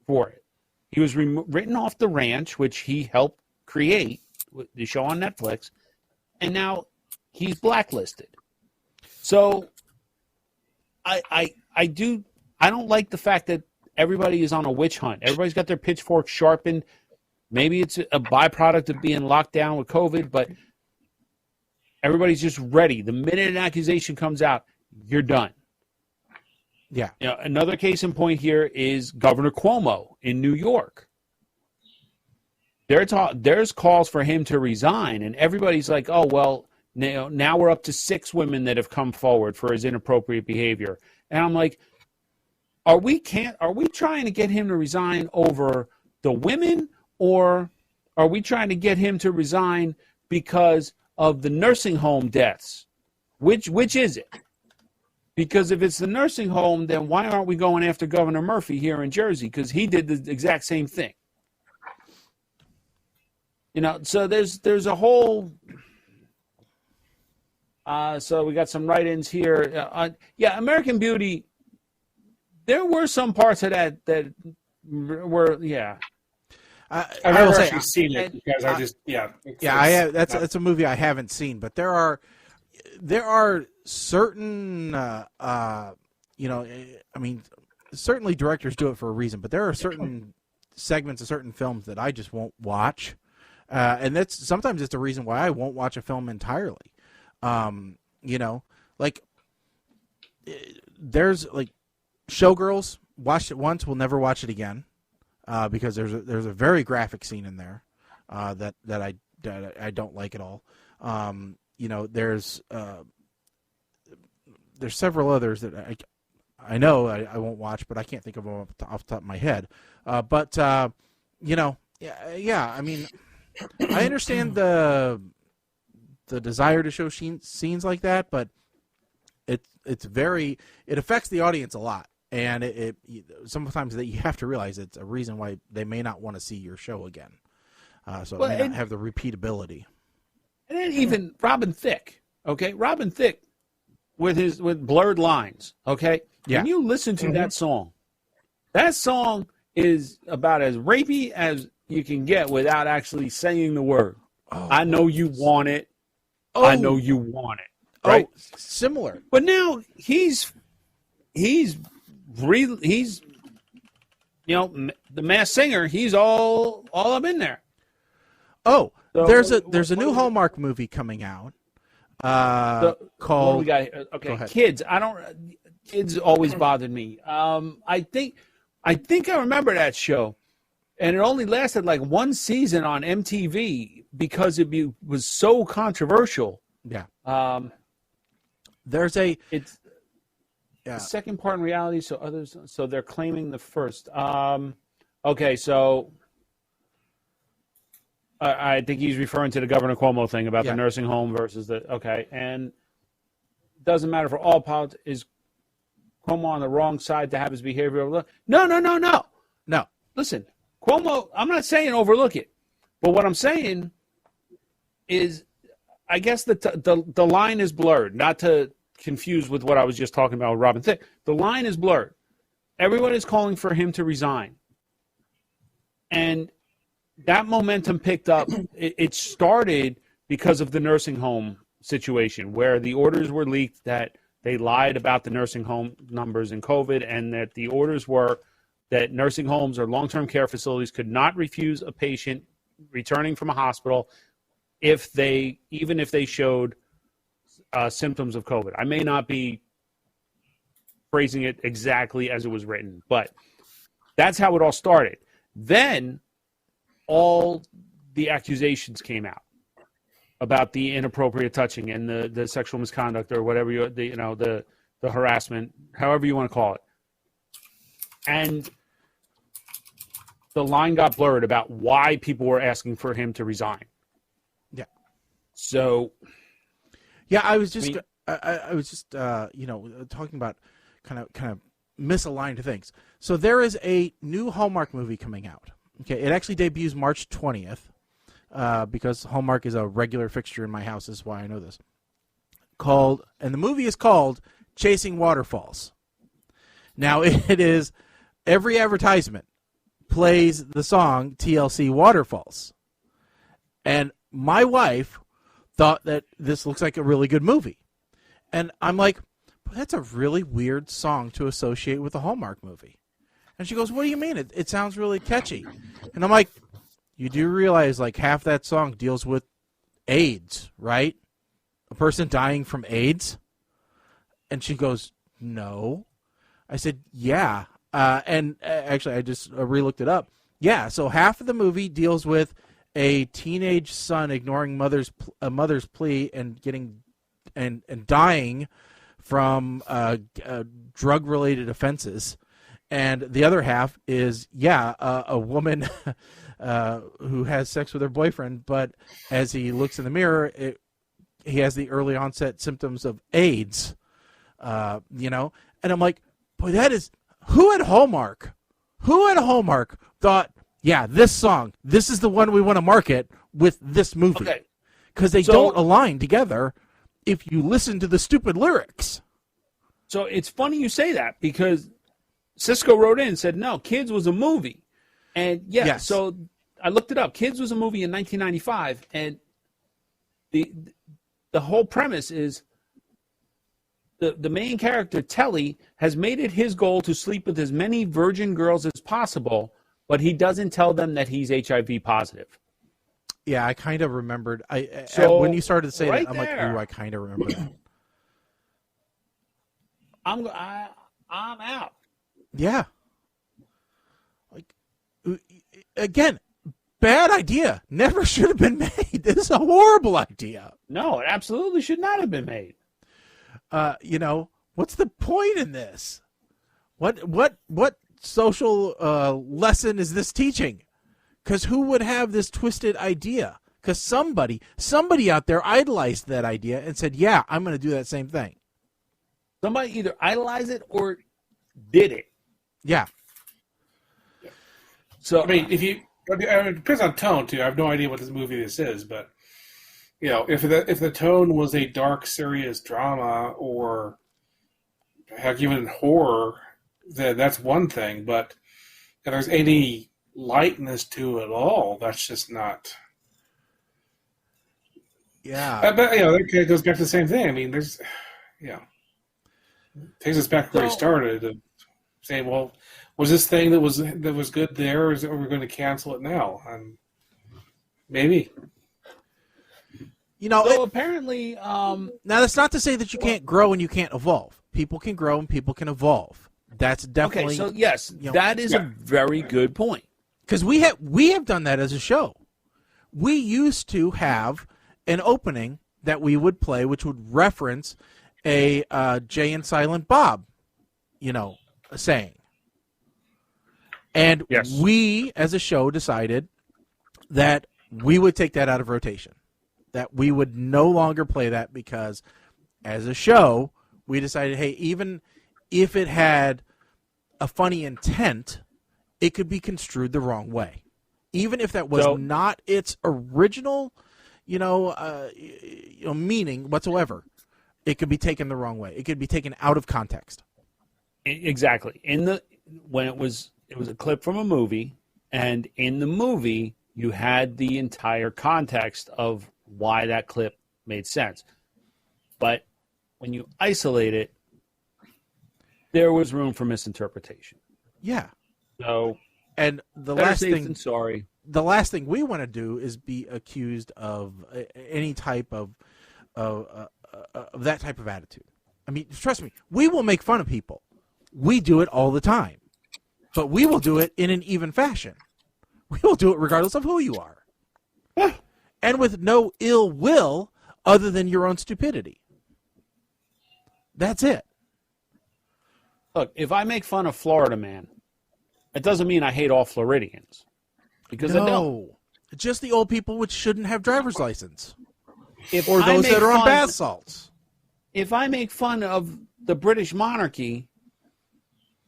for it. He was written off the ranch, which he helped create, the show on Netflix, and now he's blacklisted. So I don't like the fact that everybody is on a witch hunt. Everybody's got their pitchfork sharpened. Maybe it's a byproduct of being locked down with COVID, but everybody's just ready. The minute an accusation comes out, you're done. Yeah. Another case in point here is Governor Cuomo in New York. There's calls for him to resign, and everybody's like, oh, well, now we're up to 6 women that have come forward for his inappropriate behavior. And I'm like, are we trying to get him to resign over the women, or are we trying to get him to resign because of the nursing home deaths? Which is it? Because if it's the nursing home, then why aren't we going after Governor Murphy here in Jersey? Because he did the exact same thing. So there's a whole... so we got some write-ins here. American Beauty, there were some parts of that were, I've never actually seen it because I have. That's a movie I haven't seen, but there are certain certainly directors do it for a reason, but there are certain segments of certain films that I just won't watch. And that's sometimes it's the reason why I won't watch a film entirely. Like there's like Showgirls. Watched it once, we'll never watch it again, because there's a very graphic scene in there that I don't like at all. There's several others that I know I won't watch, but I can't think of them off the top of my head. I mean, I understand the desire to show scenes like that, but it affects the audience a lot. And it sometimes that you have to realize it's a reason why they may not want to see your show again. So it may not have the repeatability. And then even Robin Thicke, okay? Robin Thicke with Blurred Lines, okay? Yeah. When you listen to that song is about as rapey as you can get without actually saying the word. Oh, I know you want it. Oh. I know you want it. Right? Oh, similar. But now he's the Masked Singer. He's all up in there. Oh, So, there's a new Hallmark movie coming out called. What we got here? Okay, Go ahead. Kids always bothered me. I think I remember that show, and it only lasted like one season on MTV because it was so controversial. Yeah. It's the second part in reality, so they're claiming the first. Okay, so I think he's referring to the Governor Cuomo thing about the nursing home versus and it doesn't matter for all politics. Is Cuomo on the wrong side to have his behavior overlooked? No. Listen, Cuomo, I'm not saying overlook it, but what I'm saying is I guess the line is blurred, not to confuse with what I was just talking about with Robin Thicke. The line is blurred. Everyone is calling for him to resign. And that momentum picked up. It started because of the nursing home situation where the orders were leaked that they lied about the nursing home numbers in COVID, and that the orders were that nursing homes or long-term care facilities could not refuse a patient returning from a hospital even if they showed symptoms of COVID. I may not be phrasing it exactly as it was written, but that's how it all started. Then all the accusations came out about the inappropriate touching and the sexual misconduct or whatever the harassment, however you want to call it. And the line got blurred about why people were asking for him to resign. Yeah. So I was just talking about kind of misaligned things. So there is a new Hallmark movie coming out. Okay, it actually debuts March 20th, because Hallmark is a regular fixture in my house. Is why I know this. And the movie is called Chasing Waterfalls. Now it is every advertisement plays the song TLC Waterfalls, and my wife thought that this looks like a really good movie, and I'm like, but that's a really weird song to associate with a Hallmark movie. And she goes, what do you mean? It sounds really catchy. And I'm like, you do realize like half that song deals with AIDS, right? A person dying from AIDS? And she goes, no. I said, yeah. And actually, I just re-looked it up. Yeah, so half of the movie deals with a teenage son ignoring a mother's plea and getting and dying from drug-related offenses. And the other half is, a woman who has sex with her boyfriend, but as he looks in the mirror, he has the early onset symptoms of AIDS, And I'm like, boy, who at Hallmark thought, this song, this is the one we want to market with this movie. Okay. Because they don't align together if you listen to the stupid lyrics. So it's funny you say that because Cisco wrote in and said, no, Kids was a movie. And yes. So I looked it up. Kids was a movie in 1995. And the whole premise is the main character, Telly, has made it his goal to sleep with as many virgin girls as possible, but he doesn't tell them that he's HIV positive. Yeah, I kind of remembered. So, when you started to say right that, I'm like, there. ooh, I kind of remember that. I'm out. Yeah. Like, again, bad idea. Never should have been made. This is a horrible idea. No, it absolutely should not have been made. What's the point in this? What social lesson is this teaching? Because who would have this twisted idea? Because somebody out there idolized that idea and said, yeah, I'm going to do that same thing. Somebody either idolized it or did it. Yeah. So I mean, it depends on tone too. I have no idea what this is, but if the tone was a dark, serious drama or heck, even horror, then that's one thing. But if there's any lightness to it all, that's just not. Yeah. But that goes back to the same thing. I mean, there's, takes us back where we started of saying, well, was this thing that was good there, or are we going to cancel it now? And maybe. Apparently, now that's not to say that you can't grow and you can't evolve. People can grow and people can evolve. That's definitely okay. So yes, that is a very good point. Because we have done that as a show. We used to have an opening that we would play, which would reference a Jay and Silent Bob, saying. And we, as a show, decided that we would take that out of rotation, that we would no longer play that because, as a show, we decided, hey, even if it had a funny intent, it could be construed the wrong way. Even if that was not its original, meaning whatsoever, it could be taken the wrong way. It could be taken out of context. Exactly. When it was a clip from a movie, and in the movie you had the entire context of why that clip made sense. But when you isolate it, there was room for misinterpretation. Yeah. So, and the better last safe thing, than sorry. The last thing we want to do is be accused of any type of that type of attitude. I mean, trust me, we will make fun of people. We do it all the time, but we will do it in an even fashion. We will do it regardless of who you are, and with no ill will other than your own stupidity. That's it. Look, if I make fun of Florida Man, it doesn't mean I hate all Floridians. Because I don't. Just the old people which shouldn't have driver's license. Or those that are on bath salts. If I make fun of the British monarchy,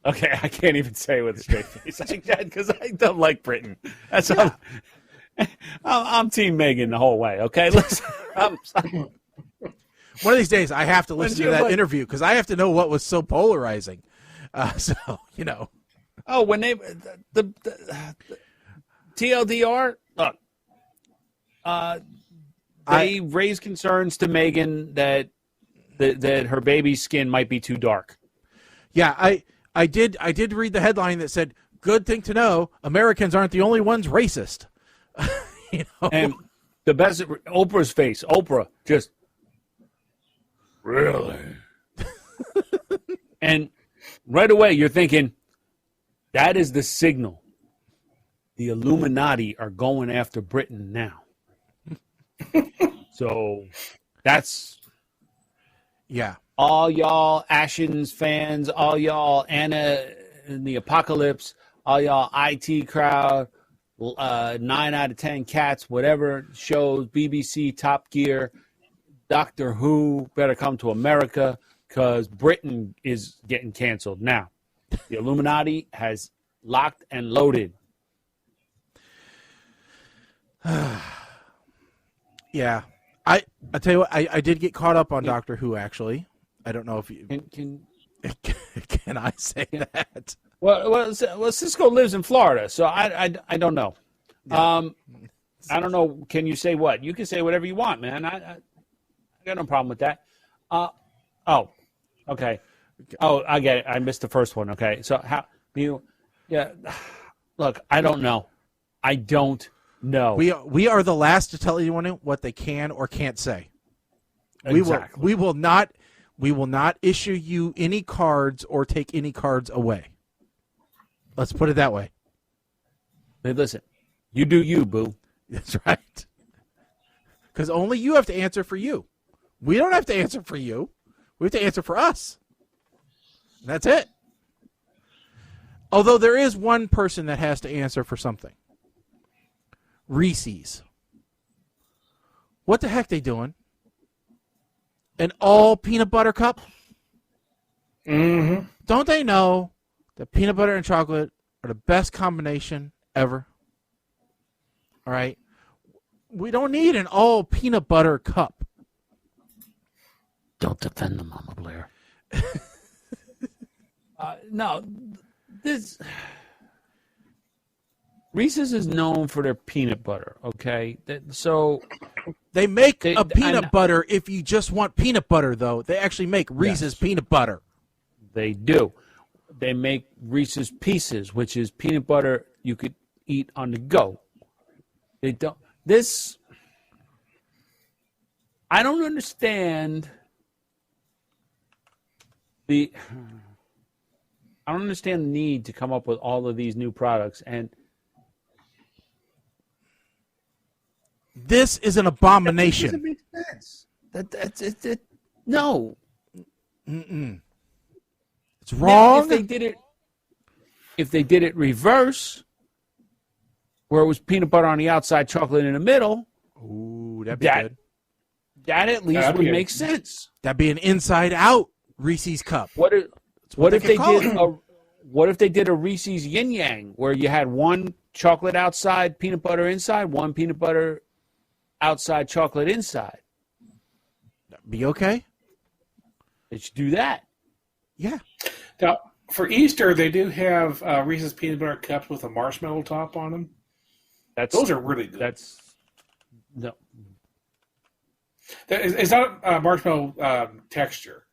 okay, I can't even say it with a straight face because I don't like Britain. That's I'm Team Meghan the whole way. Okay, listen. One of these days, I have to listen to that interview because I have to know what was so polarizing. Oh, when the TLDR, look, they raised concerns to Meghan that her baby's skin might be too dark. Yeah, I did read the headline that said, "Good thing to know, Americans aren't the only ones racist." And the best, Oprah's face. Oprah just really, and right away you're thinking that is the signal. The Illuminati are going after Britain now. So that's all y'all Ashens fans, all y'all Anna in the Apocalypse, all y'all IT crowd, 9 out of 10 cats, whatever shows, BBC, Top Gear, Doctor Who, better come to America because Britain is getting canceled now. The Illuminati has locked and loaded. Yeah, I tell you what, I did get caught up on Doctor Who. Actually, I don't know if you can I say that. Well, Cisco lives in Florida, so I don't know. Yeah. I don't know. Can you say what? You can say whatever you want, man. I got no problem with that. Okay. Oh, I get it. I missed the first one. Okay, so how you? Yeah, look, I don't know. I don't No. We are the last to tell anyone what they can or can't say. Exactly. We will not issue you any cards or take any cards away. Let's put it that way. Hey, listen, you do you, boo. That's right. Because only you have to answer for you. We don't have to answer for you. We have to answer for us. And that's it. Although there is one person that has to answer for something. Reese's. What the heck they doing? An all peanut butter cup? Mm-hmm. Don't they know that peanut butter and chocolate are the best combination ever? All right. We don't need an all peanut butter cup. Don't defend them, Mama Blair. No, this Reese's is known for their peanut butter. Okay, so they make a peanut butter if you just want peanut butter, though. They actually make Reese's peanut butter. They do. They make Reese's Pieces, which is peanut butter you could eat on the go. They don't. This, I don't understand the need to come up with all of these new products, and this is an abomination. That doesn't make sense. That's it. No. Mm-mm. It's wrong. Now, if they did it reverse, where it was peanut butter on the outside, chocolate in the middle, ooh, that'd be good. That at least would make sense. That'd be an inside-out Reese's cup. What if they did a Reese's Yin Yang, where you had one chocolate outside, peanut butter inside, one peanut butter outside, chocolate inside? That'd be okay. They should do that. Yeah. Now, for Easter, they do have Reese's peanut butter cups with a marshmallow top on them. Those are really good. It's not a marshmallow texture.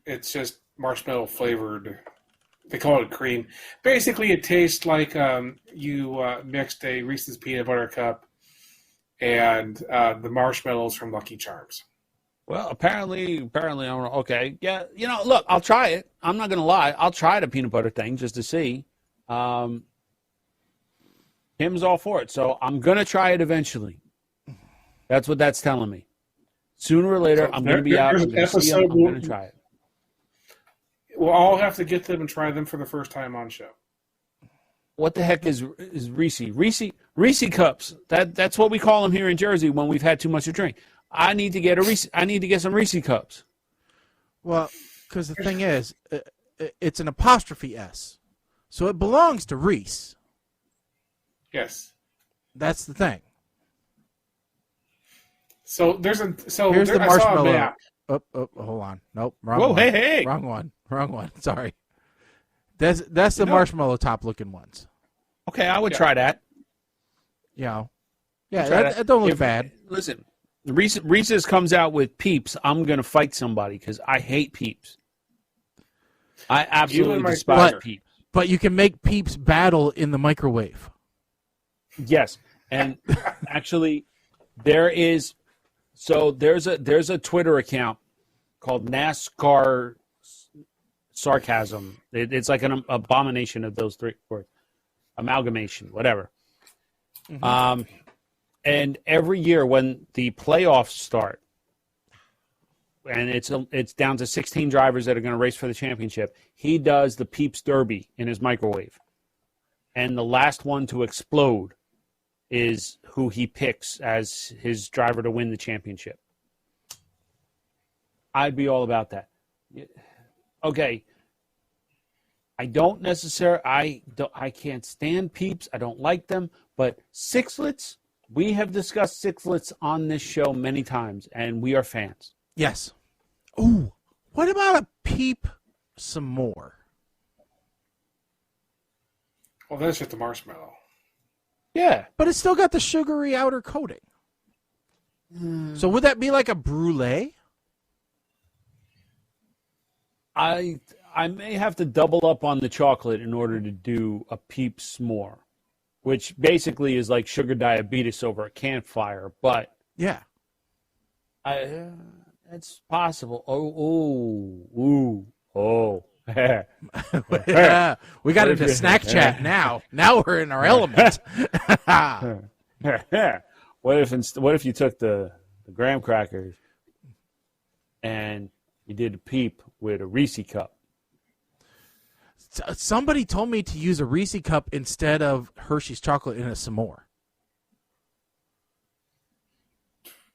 It's just marshmallow flavored. They call it cream. Basically, it tastes like you mixed a Reese's peanut butter cup and the marshmallows from Lucky Charms. Well, apparently, okay. Yeah, look, I'll try it. I'm not going to lie. I'll try the peanut butter thing just to see. Kim's all for it, so I'm going to try it eventually. That's what that's telling me. Sooner or later, I'm going to be out. I'm going to try it. We'll all have to get them and try them for the first time on show. What the heck is Reese? Reese cups. That's what we call them here in Jersey when we've had too much to drink. I need to get some Reese cups. Well, because the thing is, it's an apostrophe S, so it belongs to Reese. Yes, that's the thing. So here's the marshmallow. Oh, hold on. Nope, wrong one. Hey. Wrong one. Sorry. That's the marshmallow top looking ones. Okay, I would try that. Yeah, that don't look bad. Listen, Reese's comes out with Peeps. I'm gonna fight somebody because I hate Peeps. I absolutely despise Peeps. But you can make Peeps battle in the microwave. Yes, and actually, there's a Twitter account called NASCAR Sarcasm. It's like an abomination of those three words. Amalgamation, whatever. Mm-hmm. And every year when the playoffs start, and it's down to 16 drivers that are going to race for the championship, he does the Peeps Derby in his microwave. And the last one to explode is who he picks as his driver to win the championship. I'd be all about that. Okay. I can't stand Peeps. I don't like them. But Sixlets, we have discussed Sixlets on this show many times, and we are fans. Yes. Ooh, what about a Peep some more? Well, that's just a marshmallow. Yeah. But it's still got the sugary outer coating. So would that be like a brulee? I may have to double up on the chocolate in order to do a Peeps s'more. which basically is like sugar diabetes over a campfire. But Yeah. It's possible. Oh. Yeah. We got into snack chat now. Now we're in our element. What if you took the graham crackers and you did a peep with a Reese cup? Somebody told me to use a Reese cup instead of Hershey's chocolate in a s'more.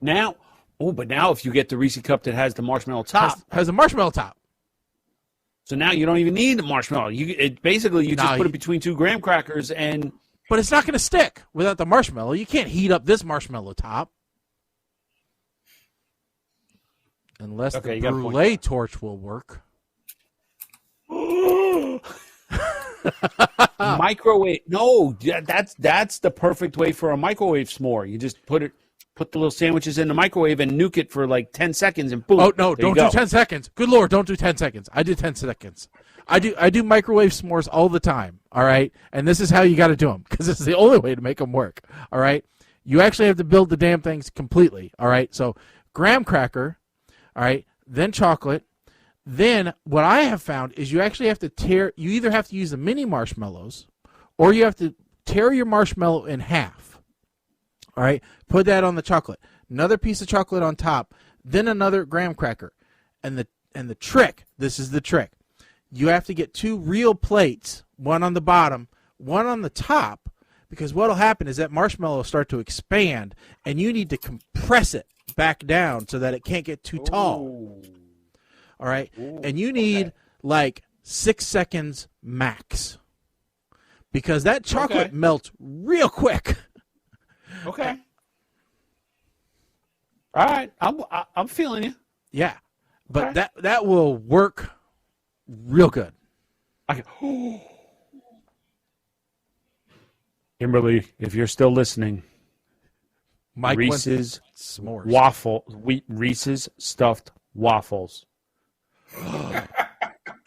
But now if you get the Reese cup that has the marshmallow top, has a marshmallow top. So now you don't even need the marshmallow. You just put it between two graham crackers and. But it's not going to stick without the marshmallow. You can't heat up this marshmallow top. Unless the brulee torch will work. Microwave. No, that's the perfect way for a microwave s'more. You just put the little sandwiches in the microwave and nuke it for like 10 seconds and boom. Oh, no, don't do 10 seconds. Good Lord, don't do 10 seconds. I did 10 seconds. I do microwave s'mores all the time, all right? And this is how you got to do them, because this is the only way to make them work, all right? You actually have to build the damn things completely, all right? So graham cracker, all right, then chocolate. Then what I have found is you actually have to you either have to use the mini marshmallows or you have to tear your marshmallow in half, all right? Put that on the chocolate. Another piece of chocolate on top, then another graham cracker. And the trick, this is the trick. You have to get two real plates, one on the bottom, one on the top, because what will happen is that marshmallow will start to expand, and you need to compress it back down so that it can't get too tall. Ooh. All right? And you need like 6 seconds max, because that chocolate melts real quick. Okay. All right. I'm feeling you. Yeah. But that will work real good. Kimberly, if you're still listening, Mike Reese's s'mores. Reese's stuffed waffles.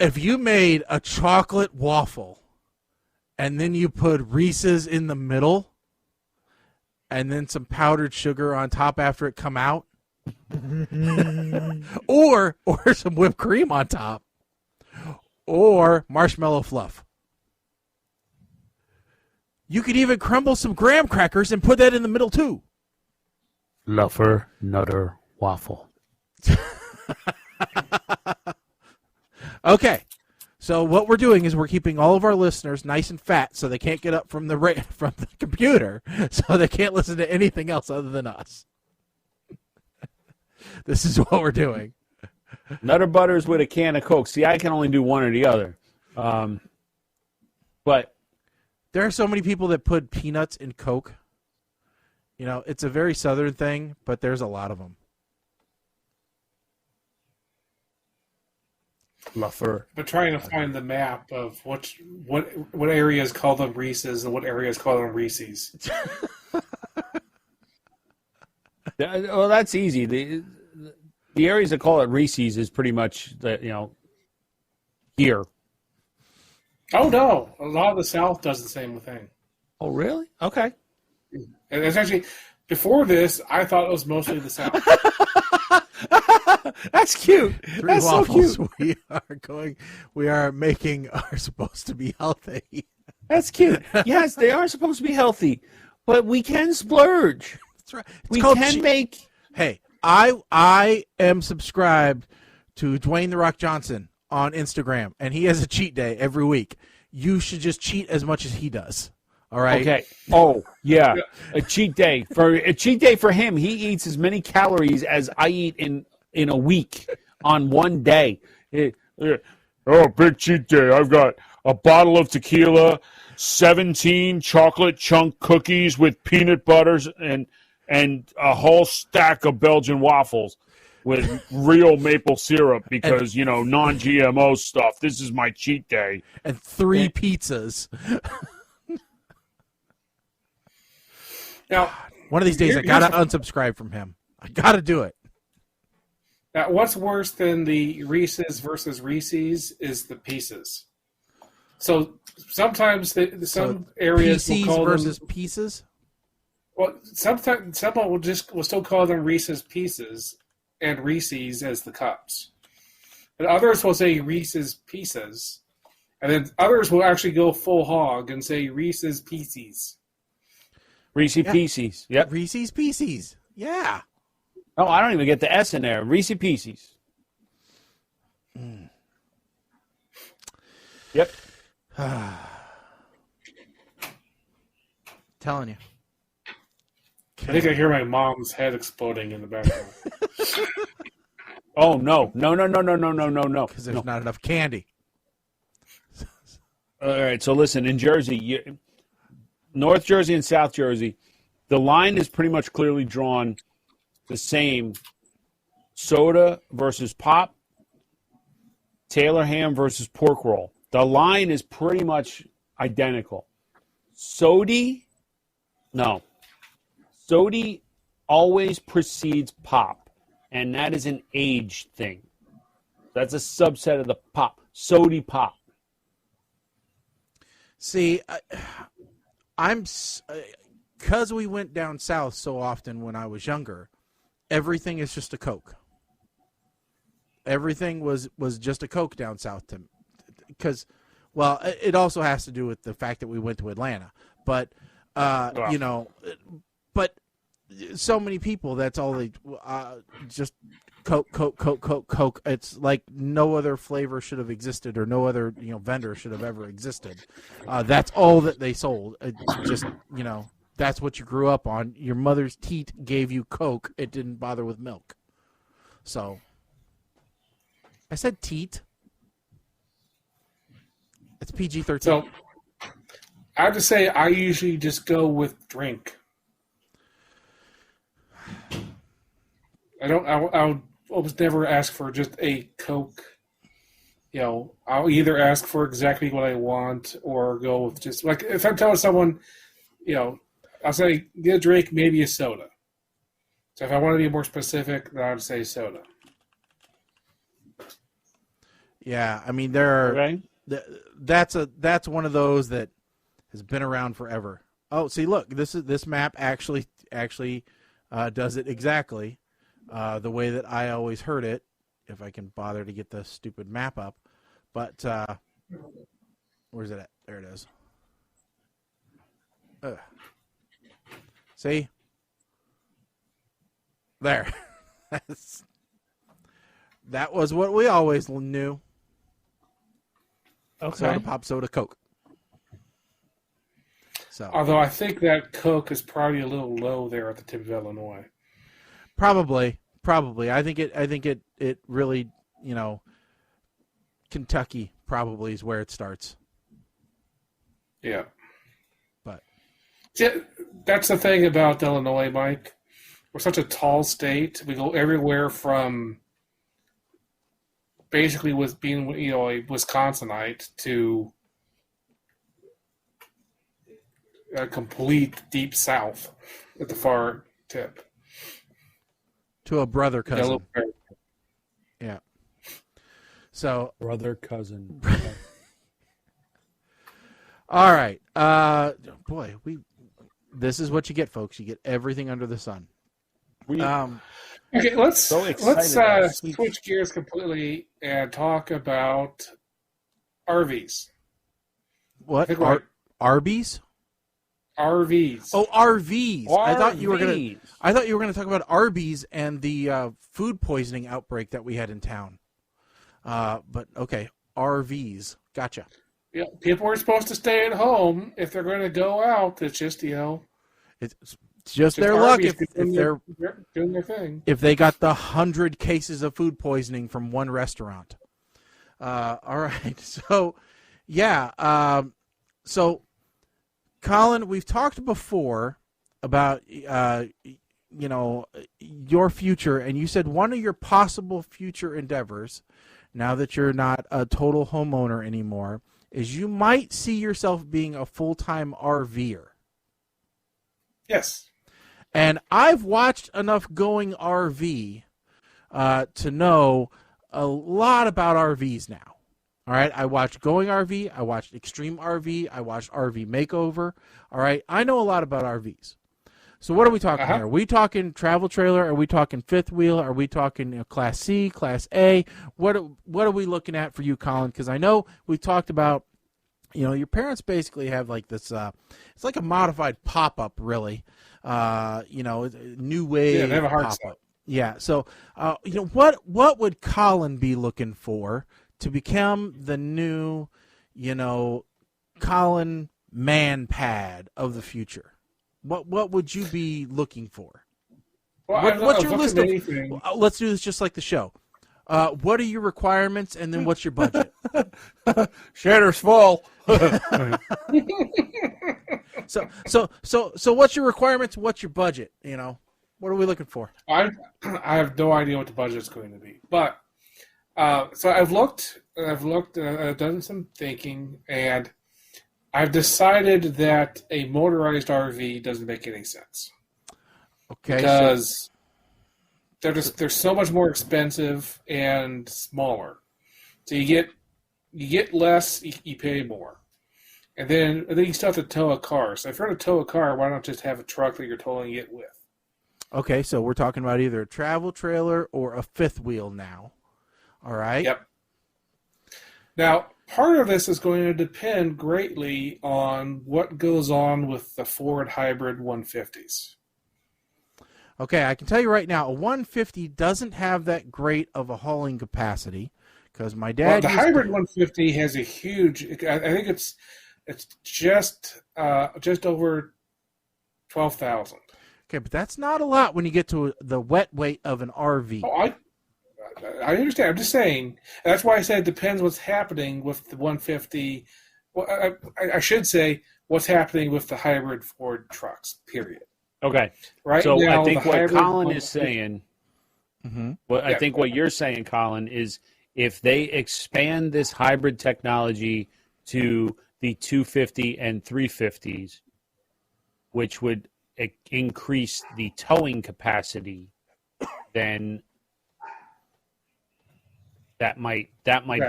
If you made a chocolate waffle and then you put Reese's in the middle and then some powdered sugar on top after it come out, or some whipped cream on top, or marshmallow fluff. You could even crumble some graham crackers and put that in the middle too. Luffer Nutter Waffle. Okay, so what we're doing is we're keeping all of our listeners nice and fat so they can't get up from the computer, so they can't listen to anything else other than us. This is what we're doing. Nutter Butters with a can of Coke. See, I can only do one or the other. But there are so many people that put peanuts in Coke. You know, it's a very Southern thing, but there's a lot of them. Luffer. But trying to find the map of what areas call them Reese's and what areas call them Reese's. Well, that's easy. The areas that call it Reese's is pretty much here. Oh no, a lot of the South does the same thing. Oh really? Okay. And it's actually before this, I thought it was mostly the South. That's cute. That's waffles so cute. We are making are supposed to be healthy. That's cute. Yes, they are supposed to be healthy, but we can splurge. That's right. We can make. Hey, I am subscribed to Dwayne The Rock Johnson on Instagram, and he has a cheat day every week. You should just cheat as much as he does. All right. Okay. Oh yeah, a cheat day for him. He eats as many calories as I eat in a week on one day. Oh, big cheat day! I've got a bottle of tequila, 17 chocolate chunk cookies with peanut butters, and a whole stack of Belgian waffles with real maple syrup because, non-GMO stuff. This is my cheat day. And 3 pizzas. Now, one of these days I got to unsubscribe from him. I got to do it. Now, what's worse than the Reese's versus Reese's is the pieces. So sometimes some areas PCs will call versus them, pieces. well, sometimes someone will still call them Reese's Pieces and Reese's as the cups, and others will say Reese's Pieces, and then others will actually go full hog and say Reese's Pieces. Reese's Pieces. Yep. Reese's Pieces. Yeah. Oh, I don't even get the S in there. Reese's Pieces. Yep. Telling you. I think I hear my mom's head exploding in the background. Oh, no. Because there's not enough candy. All right, so listen, in Jersey, North Jersey and South Jersey, the line is pretty much clearly drawn the same. Soda versus pop, Taylor ham versus pork roll. The line is pretty much identical. Sody always precedes pop, and that is an age thing. That's a subset of the pop. Sody pop. See, I'm because we went down south so often when I was younger. Everything is just a Coke. Everything was just a Coke down south to, because, well, it also has to do with the fact that we went to Atlanta. But but so many people, that's all they just Coke. It's like no other flavor should have existed, or no other vendor should have ever existed. That's all that they sold. Just that's what you grew up on. Your mother's teat gave you Coke. It didn't bother with milk. So I said teat. It's PG-13. So I have to say, I usually just go with drink. I'll almost never ask for just a Coke. I'll either ask for exactly what I want or go with just, like, if I'm telling someone, I'll say, get a drink, maybe a soda. So if I want to be more specific, then I'd say soda. Yeah, I mean, there are. Okay. That's one of those that has been around forever. Oh, see, look, this map actually does it exactly the way that I always heard it. If I can bother to get the stupid map up, but where's it at? There it is. See, there. That was what we always knew. Okay. Soda pop, soda Coke. So, Although I think that Coke is probably a little low there at the tip of Illinois. Probably. I think it really, Kentucky probably is where it starts. Yeah. But that's the thing about Illinois, Mike. We're such a tall state. We go everywhere from basically with being, a Wisconsinite to a complete deep south at the far tip. To a brother cousin. Yeah. So Brother cousin. all right. Boy, this is what you get, folks. You get everything under the sun. Okay, let's switch gears completely and talk about RVs. What? Arby's? RVs. Oh, RVs. I thought you were going to talk about Arby's and the food poisoning outbreak that we had in town. But okay, RVs. Gotcha. Yeah, people are supposed to stay at home if they're going to go out. It's just it's just their luck if they're doing their thing. If they got the 100 cases of food poisoning from one restaurant. All right. So, yeah. So, Colin, we've talked before about, your future, and you said one of your possible future endeavors, now that you're not a total homeowner anymore, is you might see yourself being a full-time RVer. Yes. And I've watched enough Going RV to know a lot about RVs now. All right, I watched Going RV, I watched Extreme RV, I watched RV Makeover. All right, I know a lot about RVs. So what are we talking here? Are we talking travel trailer? Are we talking fifth wheel? Are we talking Class C, Class A? What are we looking at for you, Colin? Because I know we talked about, your parents basically have like this. It's like a modified pop-up, really. New wave. Yeah, they have a hard pop-up. Yeah. So, what would Colin be looking for to become the new, Colin man-pad of the future? What would you be looking for? Well, what's your list of? Let's do this just like the show. What are your requirements, and then what's your budget? Shatter's full. So what's your requirements? What's your budget? What are we looking for? I have no idea what the budget is going to be, but so I've done some thinking, and I've decided that a motorized RV doesn't make any sense. Okay, because they're so much more expensive and smaller. So you get less, you pay more, and then you still have to tow a car. So if you're going to tow a car, why not just have a truck that you're towing it with? Okay, so we're talking about either a travel trailer or a fifth wheel now. All right. Yep. Now, part of this is going to depend greatly on what goes on with the Ford Hybrid 150s. Okay, I can tell you right now, a 150 doesn't have that great of a hauling capacity because my dad. Well, the Hybrid 150 has a huge. I think it's just over 12,000. Okay, but that's not a lot when you get to the wet weight of an RV. Oh, I understand. I'm just saying. That's why I said it depends what's happening with the 150. Well, I should say what's happening with the hybrid Ford trucks, period. Okay. Right so now, I think what Colin is saying, I think what you're saying, Colin, is if they expand this hybrid technology to the 250 and 350s, which would increase the towing capacity, then that might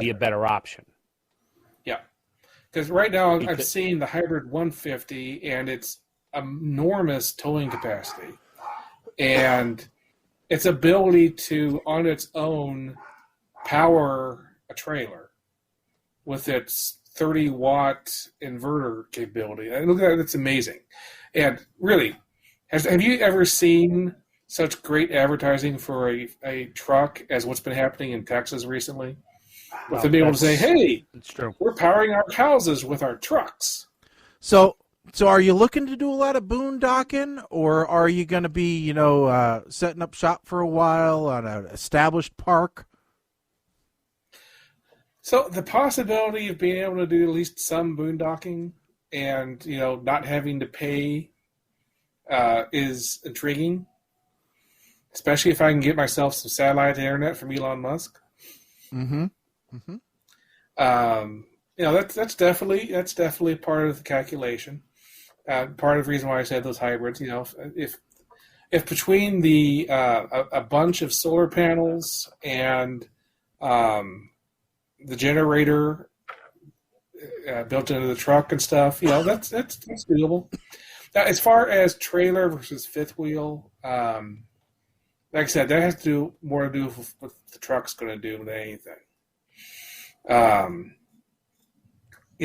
be a better option. Yeah, because right now I've seen the hybrid 150 and it's enormous towing capacity, and its ability to on its own power a trailer with its 30-watt inverter capability. And look at that, that's amazing. And really, have you ever seen such great advertising for a truck as what's been happening in Texas recently? With them being able to say, hey, it's true. We're powering our houses with our trucks. So are you looking to do a lot of boondocking, or are you going to be, setting up shop for a while on an established park? So the possibility of being able to do at least some boondocking and, not having to pay is intriguing, especially if I can get myself some satellite internet from Elon Musk. Mm-hmm. Mm-hmm. That's definitely part of the calculation. Part of the reason why I said those hybrids, if between the a bunch of solar panels and the generator built into the truck and stuff, that's doable. Now, as far as trailer versus fifth wheel, like I said, that has to do more to do with what the truck's going to do than anything.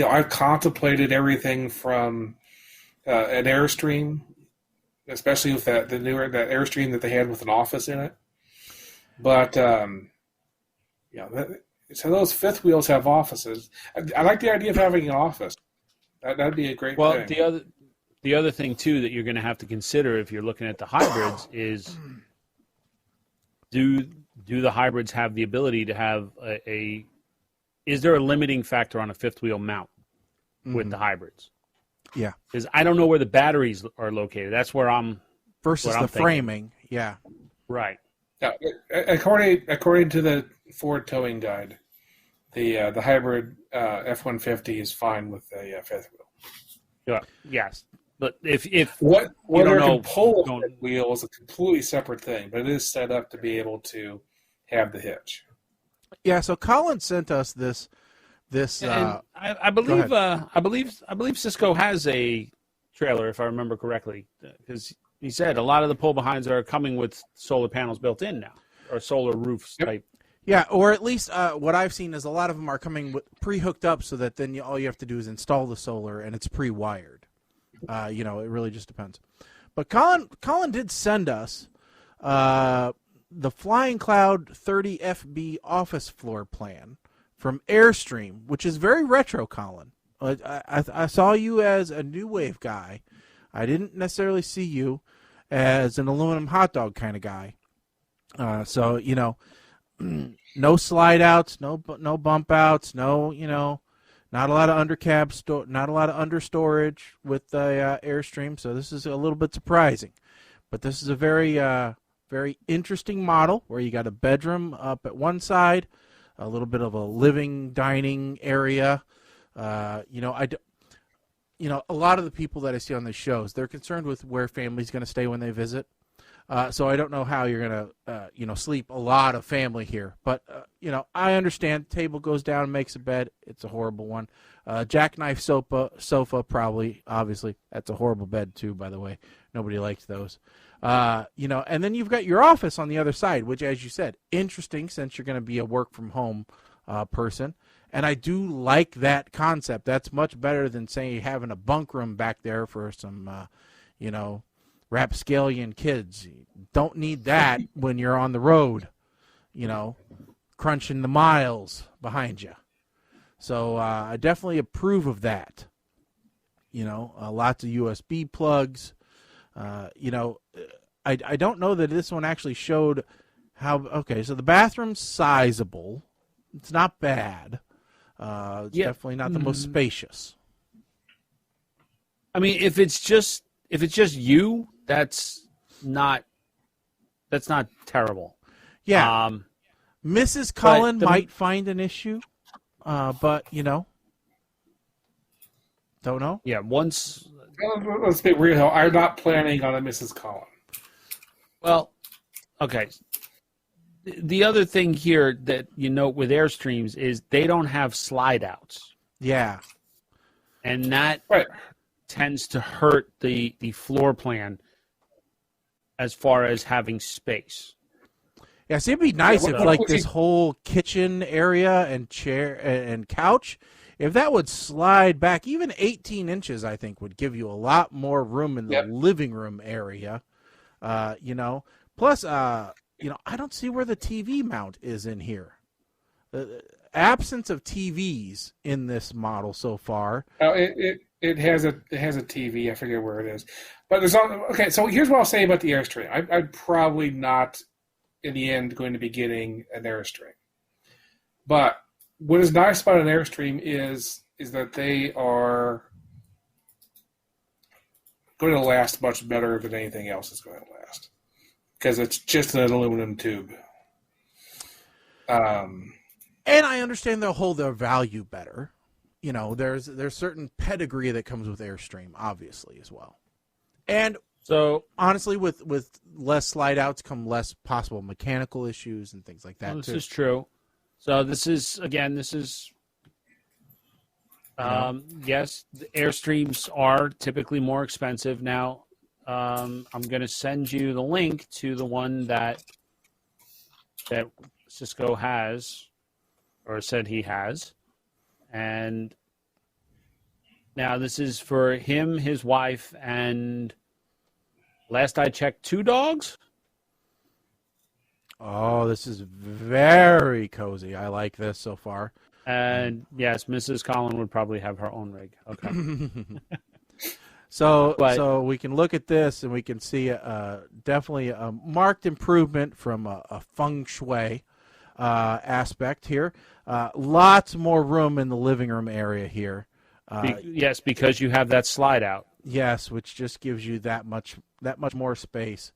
I've contemplated everything from an Airstream, especially with that Airstream that they had with an office in it. But so those fifth wheels have offices. I like the idea of having an office. That'd be a great thing. Well, the other thing too that you're going to have to consider if you're looking at the hybrids is do the hybrids have the ability to have is there a limiting factor on a fifth wheel mount with the hybrids? Yeah, because I don't know where the batteries are located. That's where I'm versus the framing. Yeah, right. Yeah, according to the Ford towing guide, the hybrid F-150 is fine with a fifth wheel. Yeah. Yes, but if what you don't can know, pull a fifth wheel is a completely separate thing, but it is set up to be able to have the hitch. Yeah. So Colin sent us this This I believe Cisco has a trailer, if I remember correctly, because he said a lot of the pull behinds are coming with solar panels built in now, or solar roofs type. Yeah, or at least what I've seen is a lot of them are coming with pre-hooked up, so that then all you have to do is install the solar, and it's pre-wired. It really just depends. But Colin did send us the Flying Cloud 30 FB office floor plan from Airstream, which is very retro, Colin. I saw you as a new wave guy. I didn't necessarily see you as an aluminum hot dog kind of guy. So no slide outs, no bump outs, no not a lot of undercab not a lot of under storage with the Airstream. So this is a little bit surprising, but this is a very very interesting model where you got a bedroom up at one side, a little bit of a living dining area. A lot of the people that I see on the shows, they're concerned with where family's going to stay when they visit. So I don't know how you're going to, sleep a lot of family here. But, I understand. Table goes down and makes a bed. It's a horrible one. Jackknife sofa, probably, obviously. That's a horrible bed, too, by the way. Nobody likes those. And then you've got your office on the other side, which, as you said, interesting since you're going to be a work-from-home person. And I do like that concept. That's much better than, say, having a bunk room back there for some, rapscallion kids. You don't need that when you're on the road, crunching the miles behind you. So I definitely approve of that. Lots of USB plugs. I don't know that this one actually showed how. Okay, so the bathroom's sizable. It's not bad. It's definitely not the most spacious. I mean, if it's just you, that's not terrible. Yeah. Mrs. Cullen might find an issue, but don't know. Yeah, once. Let's be real. I'm not planning on a Mrs. Cullen. Well, okay. The other thing here that you note with Airstreams is they don't have slide outs. Yeah. And that tends to hurt the floor plan as far as having space. Yeah, see, it'd be nice if this whole kitchen area and chair and couch, if that would slide back even 18 inches, I think would give you a lot more room in the living room area. Plus, I don't see where the TV mount is in here. The absence of TVs in this model so far. Oh, it has a TV. I forget where it is, but there's okay. So here's what I'll say about the Airstream. I'm probably not in the end going to be getting an Airstream, but what is nice about an Airstream is that they are going to last much better than anything else is going to last. Because it's just an aluminum tube. And I understand they'll hold their value better. There's certain pedigree that comes with Airstream, obviously, as well. And so, honestly, with less slide outs come less possible mechanical issues and things like that, too. This is true. So this is yes, the Airstreams are typically more expensive. Now, I'm going to send you the link to the one that Cisco has, or said he has. And now this is for him, his wife, and last I checked, 2 dogs. Oh, this is very cozy. I like this so far. And yes, Mrs. Collin would probably have her own rig. Okay. So we can look at this and we can see definitely a marked improvement from a feng shui aspect here. Lots more room in the living room area here. Yes, because you have that slide out. Yes, which just gives you that much more space.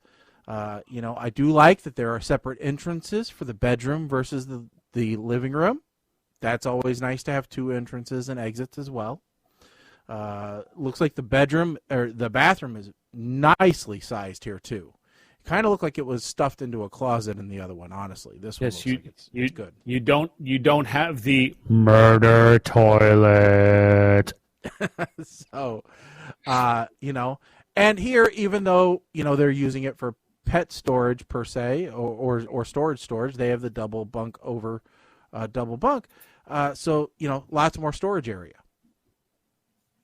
I do like that there are separate entrances for the bedroom versus the living room. That's always nice to have 2 entrances and exits as well. Looks like the bedroom or the bathroom is nicely sized here too. kind of looked like it was stuffed into a closet in the other one. Honestly, this one looks like it's good. You don't have the murder toilet. So, and here, even though they're using it for pet storage per se, or storage, they have the double bunk. So lots more storage area.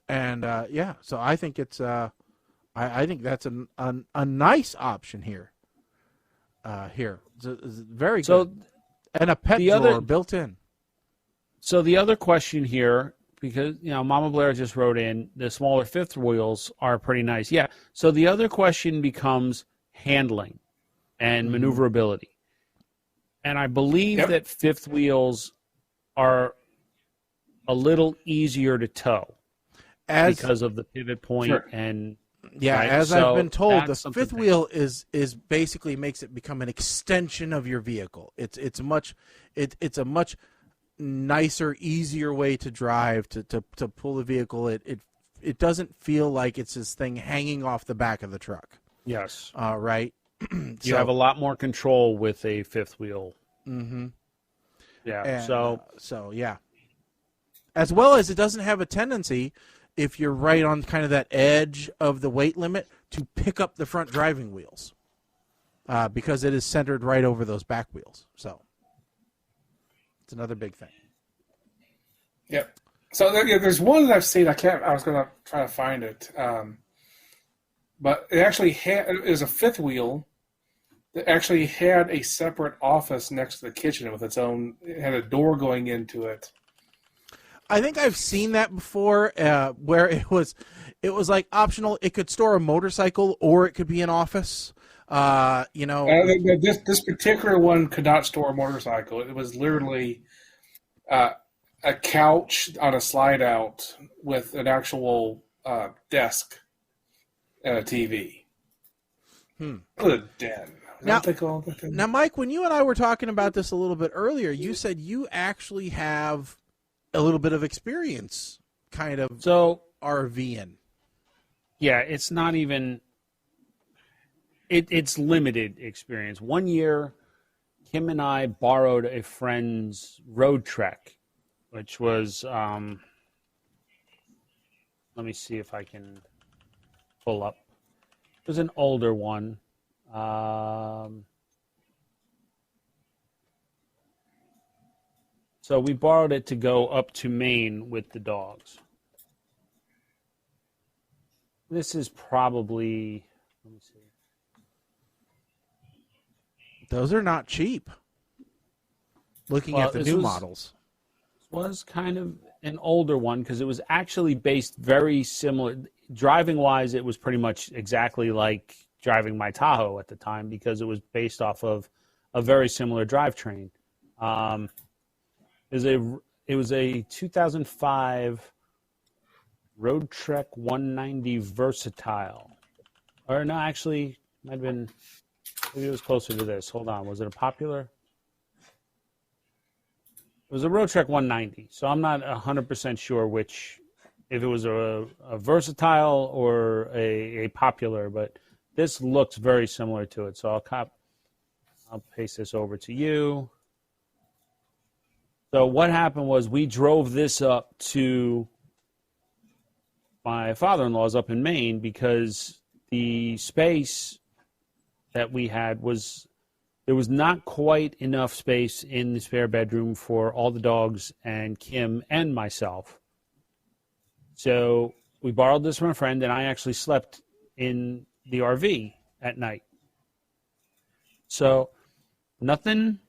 And so I think it's I think that's a nice option here. It's very good, and a pet drawer built in. So the other question here, because Mama Blair just wrote in, the smaller fifth wheels are pretty nice. Yeah. So the other question becomes handling and maneuverability, and I believe that fifth wheels are a little easier to tow because of the pivot point and. Yeah, right? As I've been told, the fifth wheel is basically makes it become an extension of your vehicle. It's a much nicer, easier way to drive to pull the vehicle. It doesn't feel like it's this thing hanging off the back of the truck. Yes. Right. You have a lot more control with a fifth wheel. Mm-hmm. Yeah. And, so yeah. As well as it doesn't have a tendency, if you're right on kind of that edge of the weight limit, to pick up the front driving wheels, because it is centered right over those back wheels. So it's another big thing. Yep. So there's one that I've seen. I was going to try to find it, but it actually is a fifth wheel that actually had a separate office next to the kitchen with its own. It had a door going into it. I think I've seen that before, where it was like optional. It could store a motorcycle, or it could be an office. This particular one could not store a motorcycle. It was literally a couch on a slide out with an actual desk and a TV. What a den. Now, Mike, when you and I were talking about this a little bit earlier, you said you actually have a little bit of experience kind of RVing. Yeah, it's not even it's limited experience. One year Kim and I borrowed a friend's road trek, which was let me see if I can pull up. It was an older one. So we borrowed it to go up to Maine with the dogs. This is probably, let me see. Those are not cheap. Looking at the new models. This was kind of an older one because it was actually based very similar. Driving-wise, it was pretty much exactly like driving my Tahoe at the time because it was based off of a very similar drivetrain. It was a 2005 Road Trek 190 Versatile. Or no, actually, might have been, maybe it was closer to this. Hold on, was it a popular? It was a Road Trek 190, so I'm not 100% sure which, if it was a Versatile or a popular, but this looks very similar to it. So I'll paste this over to you. So what happened was we drove this up to my father-in-law's up in Maine because the space that we had there was not quite enough space in the spare bedroom for all the dogs and Kim and myself. So we borrowed this from a friend, and I actually slept in the RV at night. So nothing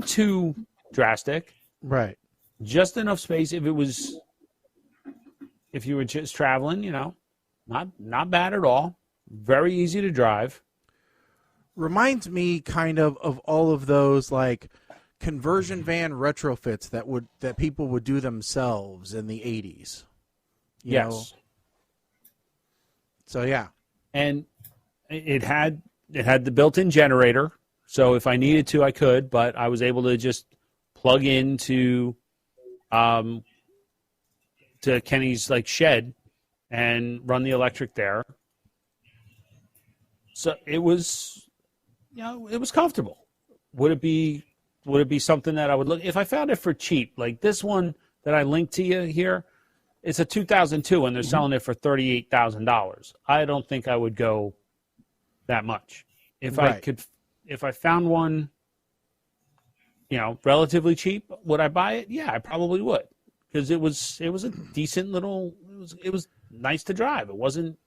too drastic, right? Just enough space if you were just traveling, not bad at all. Very easy to drive. Reminds me kind of all of those like conversion van retrofits that people would do themselves in the 80s. You know? So yeah, and it had the built-in generator, so if I needed to, I could, but I was able to just plug into to Kenny's shed and run the electric there. So it was, it was comfortable. Would it be something that I would look if I found it for cheap? Like this one that I linked to you here, it's a 2002 and they're selling it for $38,000. I don't think I would go that much. If I found one, relatively cheap, would I buy it? Yeah, I probably would, because it was a decent little. It was nice to drive. It wasn't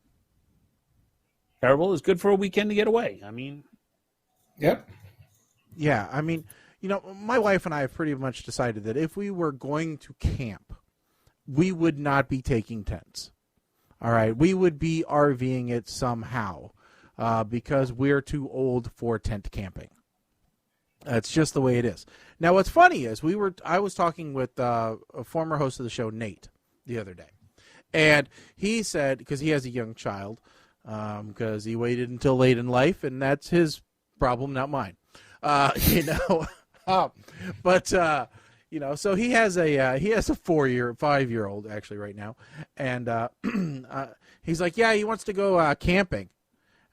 terrible. It was good for a weekend to get away. I mean, yep. Yeah, I mean, my wife and I have pretty much decided that if we were going to camp, we would not be taking tents. All right, we would be RVing it somehow, because we're too old for tent camping. That's just the way it is. Now, what's funny is I was talking with a former host of the show, Nate, the other day, and he said, because he has a young child, because he waited until late in life, and that's his problem, not mine. But so he has a 5-year-old actually right now, and he's like, yeah, he wants to go camping,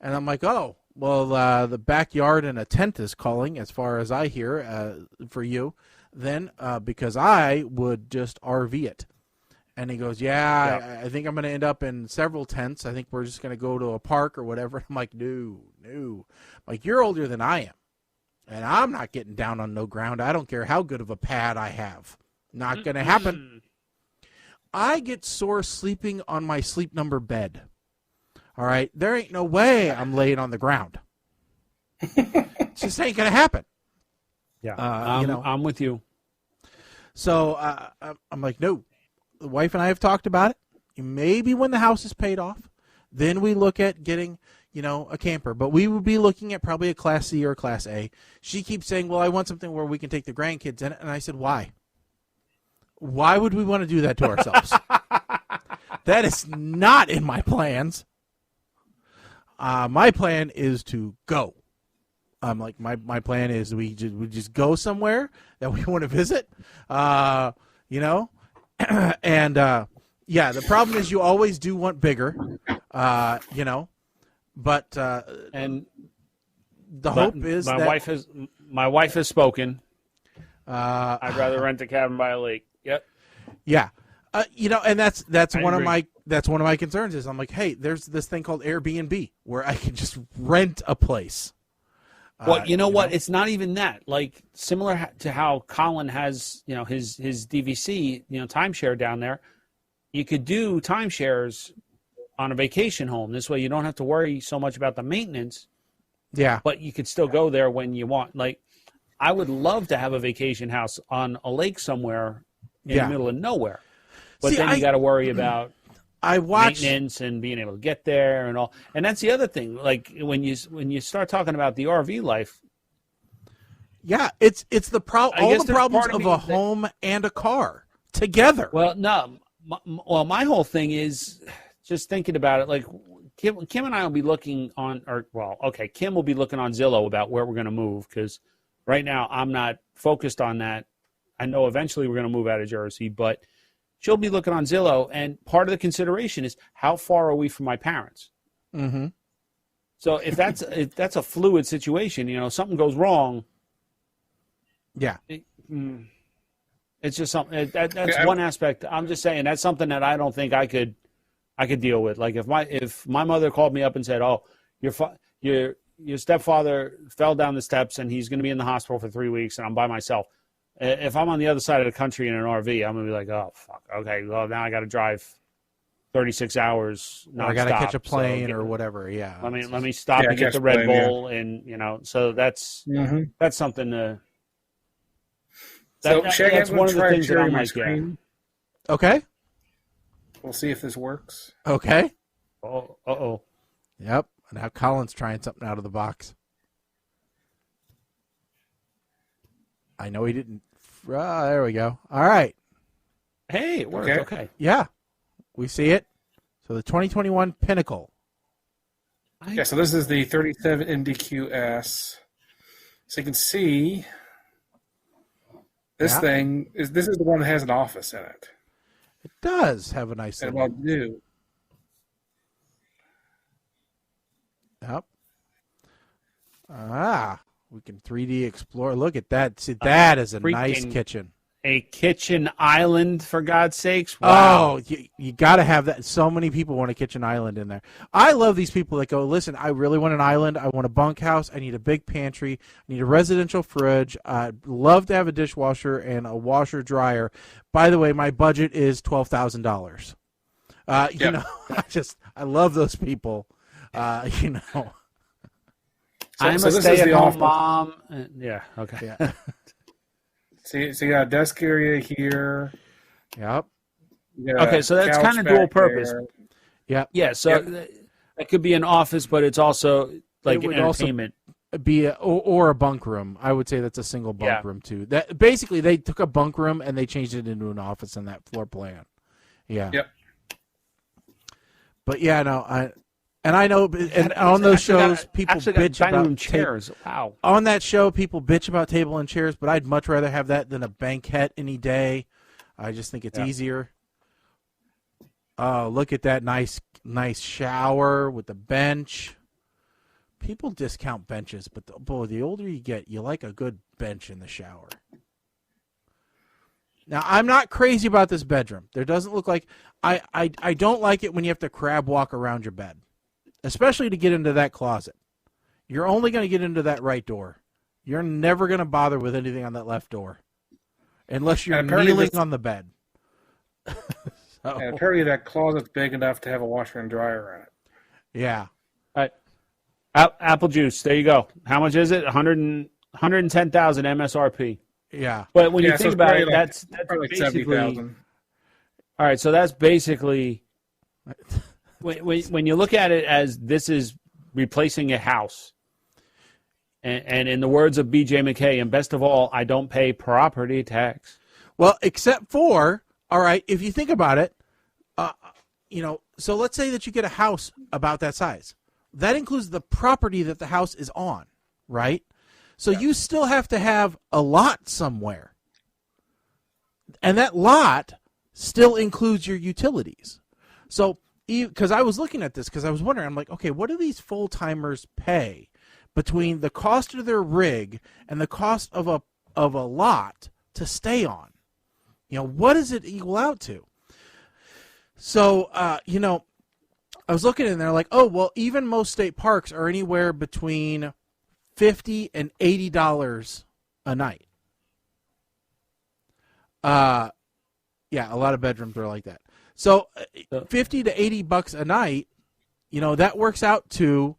and I'm like, oh. Well, the backyard and a tent is calling, as far as I hear, for you, then, because I would just RV it. And he goes, yeah. I think I'm going to end up in several tents. I think we're just going to go to a park or whatever. I'm like, no. Like, you're older than I am, and I'm not getting down on no ground. I don't care how good of a pad I have. Not going to happen. I get sore sleeping on my sleep number bed. All right, there ain't no way I'm laying on the ground. It just ain't gonna happen. Yeah, I'm with you. So I'm like, no. The wife and I have talked about it. Maybe when the house is paid off, then we look at getting, a camper. But we would be looking at probably a Class C or a Class A. She keeps saying, well, I want something where we can take the grandkids in it. And I said, why? Why would we want to do that to ourselves? That is not in my plans. My plan is to go. Like my plan is we just go somewhere that we want to visit, and the problem is you always do want bigger, but and the hope is my wife has spoken. I'd rather rent a cabin by a lake. Yep. Yeah. And that's one of my concerns is I'm like, hey, there's this thing called Airbnb where I can just rent a place. Well, you know what? It's not even that. Like similar to how Colin has, his DVC, timeshare down there. You could do timeshares on a vacation home. This way, you don't have to worry so much about the maintenance. Yeah. But you could still go there when you want. Like, I would love to have a vacation house on a lake somewhere in the middle of nowhere. But then you got to worry about maintenance and being able to get there and all. And that's the other thing. Like when you start talking about the RV life. Yeah, it's all the problems of a home and a car together. Well, no. My whole thing is just thinking about it. Like Kim and I will be looking on, Kim will be looking on Zillow about where we're going to move, because right now I'm not focused on that. I know eventually we're going to move out of Jersey, but she'll be looking on Zillow, and part of the consideration is how far are we from my parents? Mm-hmm. So if that's a fluid situation, something goes wrong. Yeah, it's just something that's one aspect. I'm just saying that's something that I don't think I could deal with. Like if my mother called me up and said, "Oh, your stepfather fell down the steps and he's going to be in the hospital for 3 weeks, and I'm by myself." If I'm on the other side of the country in an RV, I'm going to be like, oh, fuck. Okay, well, now I got to drive 36 hours nonstop. I got to catch a plane or whatever, yeah. Let me stop and get the Red Bull, and, so that's something to... That's one of the things that I'm like, yeah. Okay. We'll see if this works. Okay. Uh-oh. Yep. Now Colin's trying something out of the box. I know he didn't. There we go. All right. Hey, it worked. Okay. Yeah, we see it. So the 2021 Pinnacle. Yeah, so this is the 37 NDQS. So you can see this thing is the one that has an office in it. It does have a nice little new. Yep. We can 3D explore. Look at that. See, that is a nice kitchen. A kitchen island, for God's sakes. Wow. Oh, you got to have that. So many people want a kitchen island in there. I love these people that go, listen, I really want an island. I want a bunkhouse. I need a big pantry. I need a residential fridge. I'd love to have a dishwasher and a washer dryer. By the way, my budget is $12,000. You know, I love those people. You know. I'm a stay-at-home mom. Yeah, okay. Yeah. So you got a desk area here. Yep. Okay, so that's kind of dual purpose. Yep. Yeah, so that could be an office, but it's also like an entertainment. Be or a bunk room. I would say that's a single bunk room too. That basically they took a bunk room and they changed it into an office in that floor plan. Yeah. Yep. But yeah, no, I know, and on those shows, people bitch about chairs. Wow. On that show, people bitch about table and chairs, but I'd much rather have that than a banquette any day. I just think it's easier. Oh, look at that nice shower with the bench. People discount benches, but the older you get, you like a good bench in the shower. Now, I'm not crazy about this bedroom. There doesn't look like I don't like it when you have to crab walk around your bed. Especially to get into that closet. You're only going to get into that right door. You're never going to bother with anything on that left door. Unless you're kneeling on the bed. Apparently that closet's big enough to have a washer and dryer in it. Yeah. All right. Apple juice. There you go. How much is it? 110,000 MSRP. Yeah. But when you think about it, like, that's probably basically... 70,000. All right, so that's basically... When you look at it as this is replacing a house, and in the words of B.J. McKay, and best of all, I don't pay property tax. Well, except for, all right, if you think about it, you know, so let's say that you get a house about that size. That includes the property that the house is on, right? So you still have to have a lot somewhere. And that lot still includes your utilities. So... because I was looking at this because I was wondering, I'm like, okay, what do these full-timers pay between the cost of their rig and the cost of a lot to stay on? You know, what does it equal out to? So, you know, I was looking in there like, oh, well, even most state parks are anywhere between $50 and $80 a night. Yeah, a lot of bedrooms are like that. So $50 to $80 a night, you know, that works out to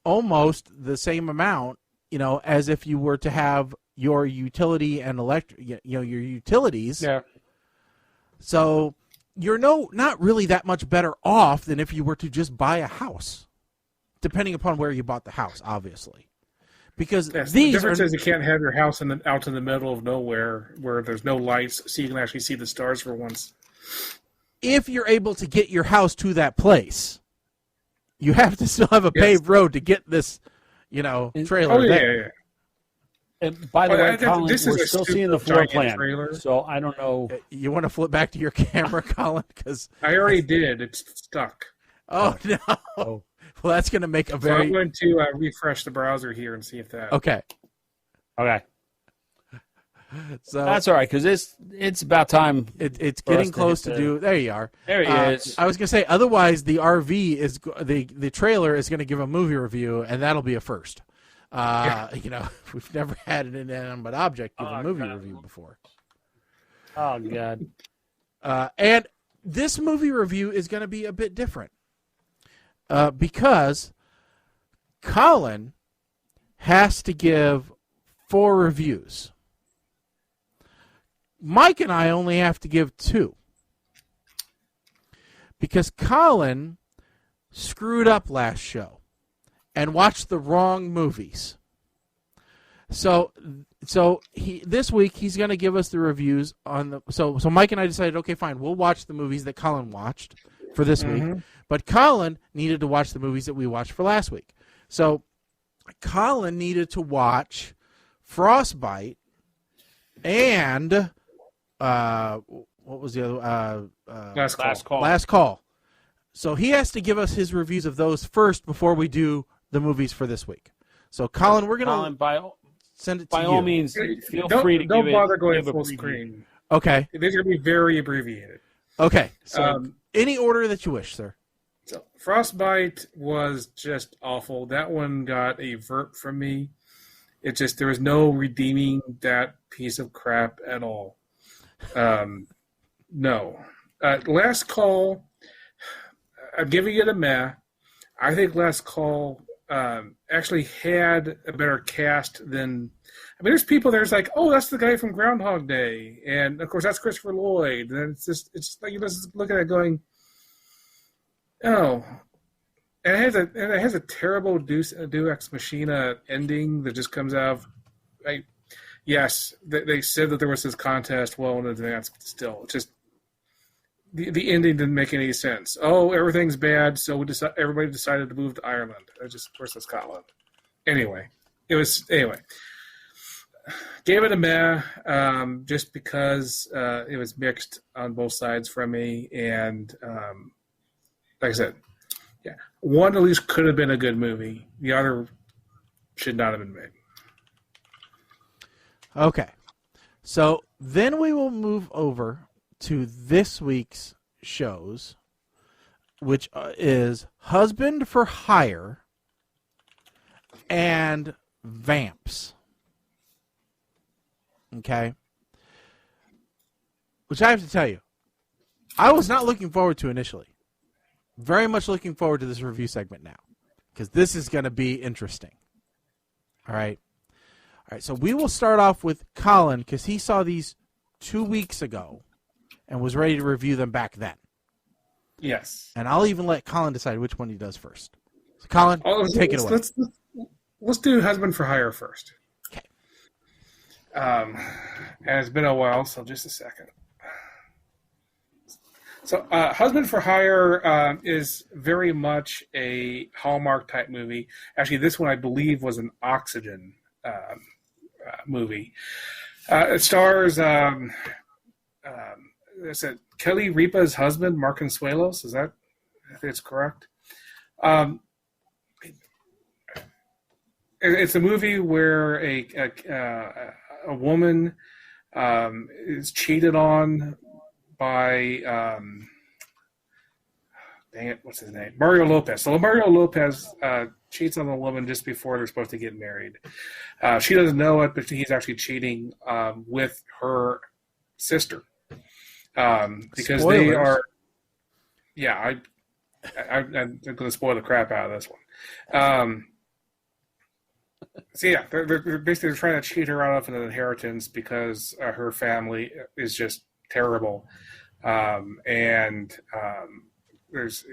almost the same amount, you know, as if you were to have your utility and electric, you know, your utilities. Yeah. So you're not really that much better off than if you were to just buy a house, depending upon where you bought the house, obviously. Because the these difference is you can't have your house out in the middle of nowhere where there's no lights, so you can actually see the stars for once. If you're able to get your house to that place, you have to still have a paved road to get this, you know, trailer there. Yeah. And by the way, Colin, we're still seeing the floor plan, so I don't know. You want to flip back to your camera, Colin? Because I already did. It's stuck. Oh, no. Oh. Well, that's going to make a very... So I'm going to refresh the browser here and see if that... Okay. So that's all right, because it's about time. It's getting close to do. There you are. There he is. I was gonna say, otherwise the RV is the trailer is gonna give a movie review, and that'll be a first. You know, we've never had an inanimate object give a movie review before. Oh God. And this movie review is gonna be a bit different because Colin has to give 4 reviews. Mike and I only have to give 2 because Colin screwed up last show and watched the wrong movies. So this week he's going to give us the reviews on the. So Mike and I decided, okay, fine, we'll watch the movies that Colin watched for this week, but Colin needed to watch the movies that we watched for last week. So Colin needed to watch Frostbite and. What was the other? Last Call. So he has to give us his reviews of those first before we do the movies for this week. So, Colin, we're Colin, going to send it to by you. all means, feel free to don't bother going give a full preview. screen. Okay. These are going to be very abbreviated. Okay. So, any order that you wish, sir. So, Frostbite was just awful. That one got a vert from me. It just, there was no redeeming that piece of crap at all. No. Last Call, I'm giving it a meh. I think Last Call actually had a better cast than. I mean, there's people there's like, oh, that's the guy from Groundhog Day, and of course that's Christopher Lloyd. And it's just like you just look at it going, oh, and it has a terrible Deus Ex Machina ending that just comes out of, like, yes, they said that there was this contest well in advance, but still, it's just the ending didn't make any sense. Oh, everything's bad, so everybody decided to move to Ireland. Of course, it's Scotland. Anyway. Gave it a meh, just because it was mixed on both sides from me, and like I said, yeah, one at least could have been a good movie. The other should not have been made. Okay. So then we will move over to this week's shows, which is Husband for Hire and Vamps. Okay? Which I have to tell you, I was not looking forward to initially. Very much looking forward to this review segment now, because this is going to be interesting. All right? All right, so we will start off with Colin, because he saw these 2 weeks ago and was ready to review them back then. Yes. And I'll even let Colin decide which one he does first. So, Colin, take it away. Let's do Husband for Hire first. Okay. And it's been a while, so just a second. So, Husband for Hire is very much a Hallmark-type movie. Actually, this one, I believe, was an Oxygen movie. It stars is it Kelly Ripa's husband, Mark Consuelos? Is that, I think it's correct? It's a movie where a woman is cheated on by dang it, what's his name? Mario Lopez. So Mario Lopez cheats on a woman just before they're supposed to get married. She doesn't know it, but he's actually cheating with her sister. Because Spoilers. They are, yeah, I'm going to spoil the crap out of this one. So yeah, they're basically trying to cheat her out of an inheritance because her family is just terrible, and there's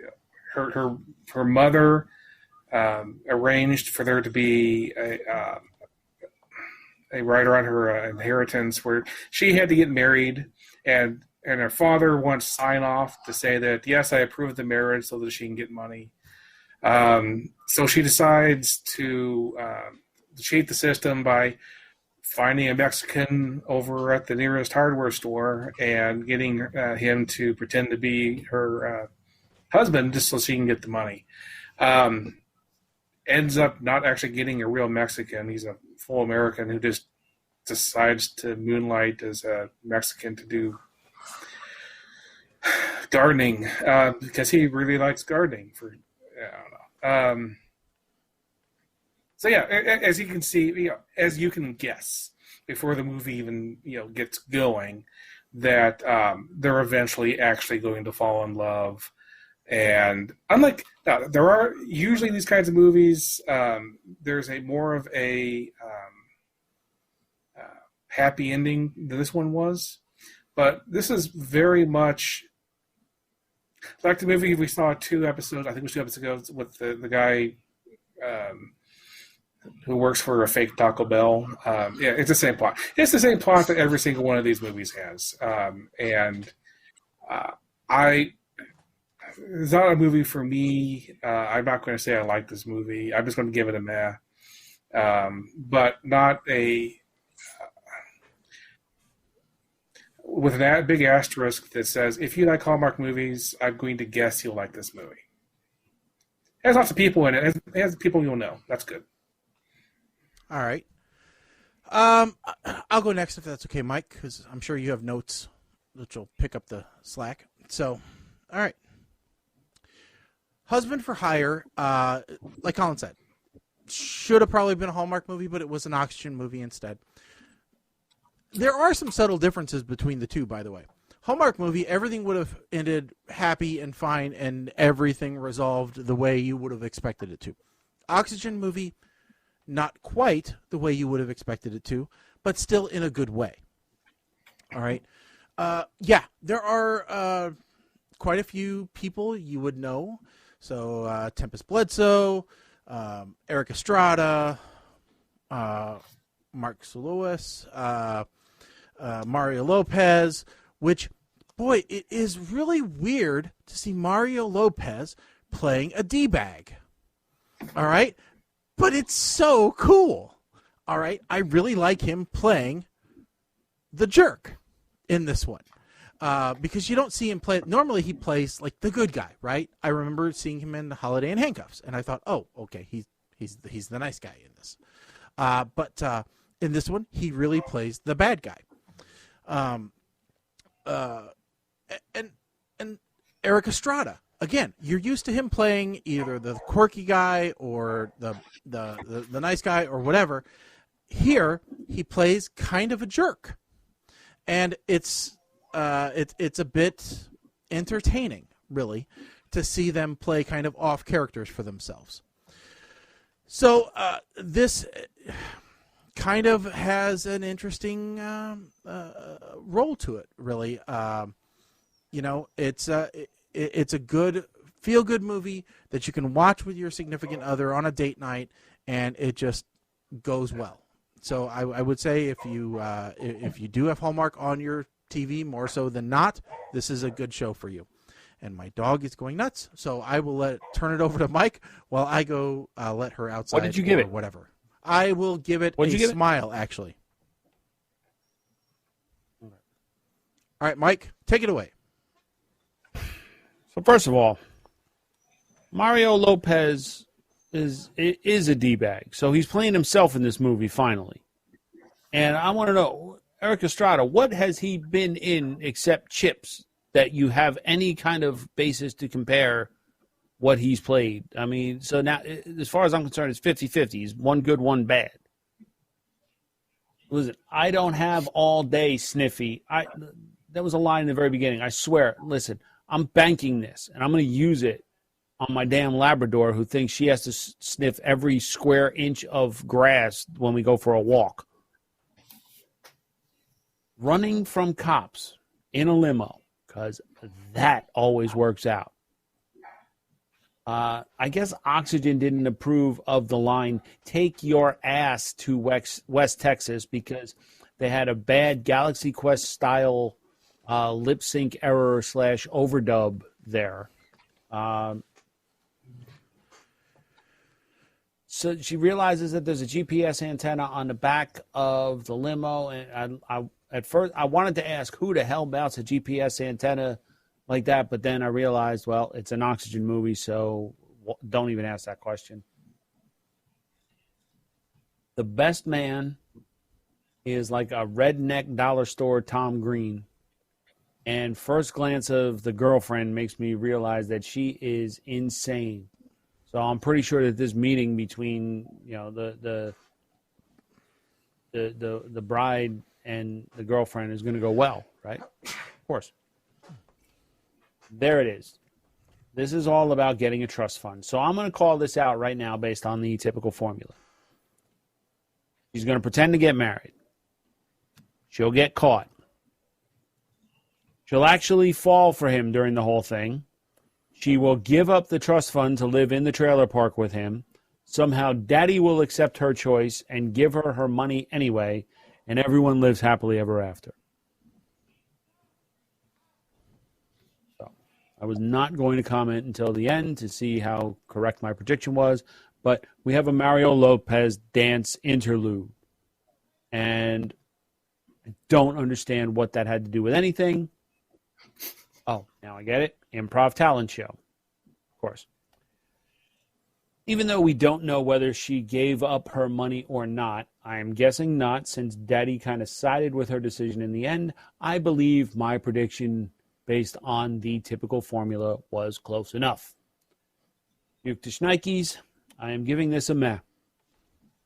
her mother arranged for there to be a writer on her inheritance where she had to get married, and her father wants sign off to say that, yes, I approve the marriage so that she can get money. So she decides to cheat the system by finding a Mexican over at the nearest hardware store and getting him to pretend to be her husband just so she can get the money. Ends up not actually getting a real Mexican. He's a full American who just decides to moonlight as a Mexican to do gardening because he really likes gardening. I don't know. So yeah, as you can see, as you can guess, before the movie even gets going, that they're eventually actually going to fall in love. And unlike there are usually these kinds of movies, there's a more of a happy ending than this one was. But this is very much like the movie we saw 2 episodes. I think it was 2 episodes ago with the guy who works for a fake Taco Bell. Yeah, it's the same plot. It's the same plot that every single one of these movies has. It's not a movie for me. I'm not going to say I like this movie. I'm just going to give it a meh. But not a... with that big asterisk that says, if you like Hallmark movies, I'm going to guess you'll like this movie. It has lots of people in it. It has people you'll know. That's good. All right. I'll go next if that's okay, Mike, because I'm sure you have notes which will pick up the slack. So, all right. Husband for Hire, like Colin said, should have probably been a Hallmark movie, but it was an Oxygen movie instead. There are some subtle differences between the two, by the way. Hallmark movie, everything would have ended happy and fine and everything resolved the way you would have expected it to. Oxygen movie, not quite the way you would have expected it to, but still in a good way. All right. Yeah, there are quite a few people you would know. So Tempest Bledsoe, Eric Estrada, Mark Solois, Mario Lopez, which, boy, it is really weird to see Mario Lopez playing a D-bag. All right? But it's so cool. All right? I really like him playing the jerk in this one. Because you don't see him play. Normally he plays like the good guy, right? I remember seeing him in Holiday in Handcuffs, and I thought, oh, okay, he's the nice guy in this. But in this one, he really plays the bad guy. And Eric Estrada, again, you're used to him playing either the quirky guy or the nice guy or whatever. Here, he plays kind of a jerk, and it's a bit entertaining, really, to see them play kind of off characters for themselves. So this kind of has an interesting role to it, really. It's a good feel-good movie that you can watch with your significant other on a date night, and it just goes well. So I would say if you do have Hallmark on your TV more so than not, this is a good show for you. And my dog is going nuts, so I will turn it over to Mike while I go let her outside. What did you give it? Whatever. I will give it a smile, actually. All right, Mike, take it away. So first of all, Mario Lopez is a D-bag. So he's playing himself in this movie, finally. And I want to know, Eric Estrada, what has he been in except Chips that you have any kind of basis to compare what he's played? I mean, so now, as far as I'm concerned, it's 50-50. He's one good, one bad. Listen, I don't have all day Sniffy. That was a line in the very beginning. I swear, listen, I'm banking this, and I'm going to use it on my damn Labrador who thinks she has to sniff every square inch of grass when we go for a walk. Running from cops in a limo, because that always works out. I guess Oxygen didn't approve of the line, take your ass to West Texas, because they had a bad Galaxy Quest style lip sync error / overdub there. So she realizes that there's a GPS antenna on the back of the limo, and at first I wanted to ask who the hell mounts a GPS antenna like that, but then I realized, well, it's an Oxygen movie, so don't even ask that question. The best man is like a redneck dollar store Tom Green. And first glance of the girlfriend makes me realize that she is insane. So I'm pretty sure that this meeting between, the bride and the girlfriend is going to go well, right? Of course. There it is. This is all about getting a trust fund. So I'm going to call this out right now based on the typical formula. She's going to pretend to get married. She'll get caught. She'll actually fall for him during the whole thing. She will give up the trust fund to live in the trailer park with him. Somehow Daddy will accept her choice and give her her money anyway, and everyone lives happily ever after. So I was not going to comment until the end to see how correct my prediction was, but we have a Mario Lopez dance interlude. And I don't understand what that had to do with anything. Oh, now I get it. Improv talent show. Of course. Even though we don't know whether she gave up her money or not, I am guessing not, since Daddy kind of sided with her decision in the end. I believe my prediction, based on the typical formula, was close enough. Duke to Schneikes, I am giving this a meh.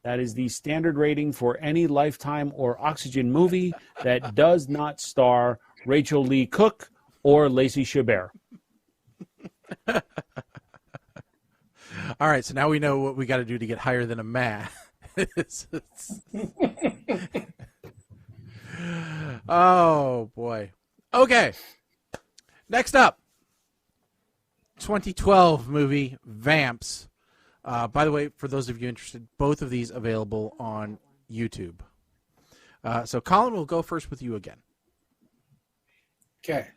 That is the standard rating for any Lifetime or Oxygen movie that does not star Rachel Lee Cook or Lacey Chabert. All right, so now we know what we got to do to get higher than a meh. Oh, boy. Okay. Next up, 2012 movie, Vamps. By the way, for those of you interested, both of these available on YouTube. So Colin, will go first with you again. Okay.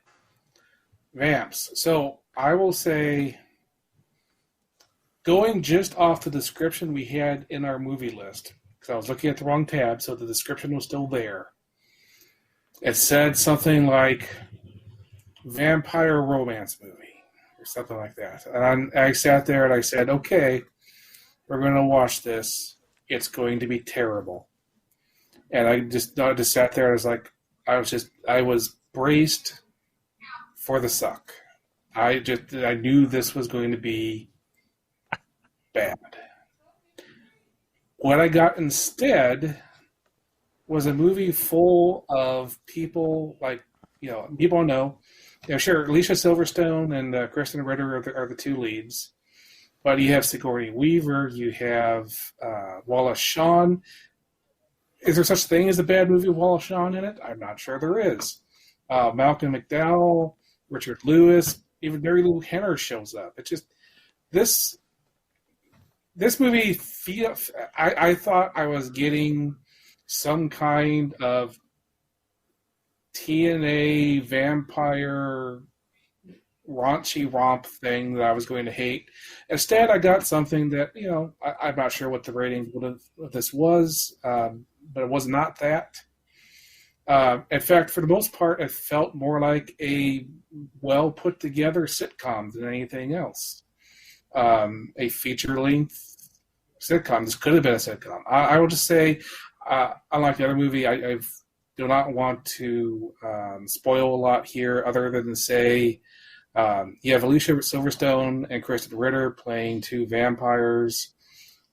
Vamps. So I will say, going just off the description we had in our movie list, because I was looking at the wrong tab, so the description was still there. It said something like vampire romance movie or something like that. And I sat there and I said, okay, we're going to watch this. It's going to be terrible. And I just sat there. I was braced for the suck. I knew this was going to be bad. What I got instead was a movie full of people people I know. Sure, Alicia Silverstone and Kristen Ritter are the two leads. But you have Sigourney Weaver, you have Wallace Shawn. Is there such thing as a bad movie with Wallace Shawn in it? I'm not sure there is. Malcolm McDowell, Richard Lewis, even Mary Lou Henner shows up. It's just this movie. I thought I was getting some kind of TNA vampire raunchy romp thing that I was going to hate. Instead, I got something that, I'm not sure what the rating of this was, but it was not that. In fact, for the most part, it felt more like a well-put-together sitcom than anything else. A feature-length sitcom. This could have been a sitcom. I will just say, unlike the other movie, I do not want to spoil a lot here other than to say you have Alicia Silverstone and Kristen Ritter playing two vampires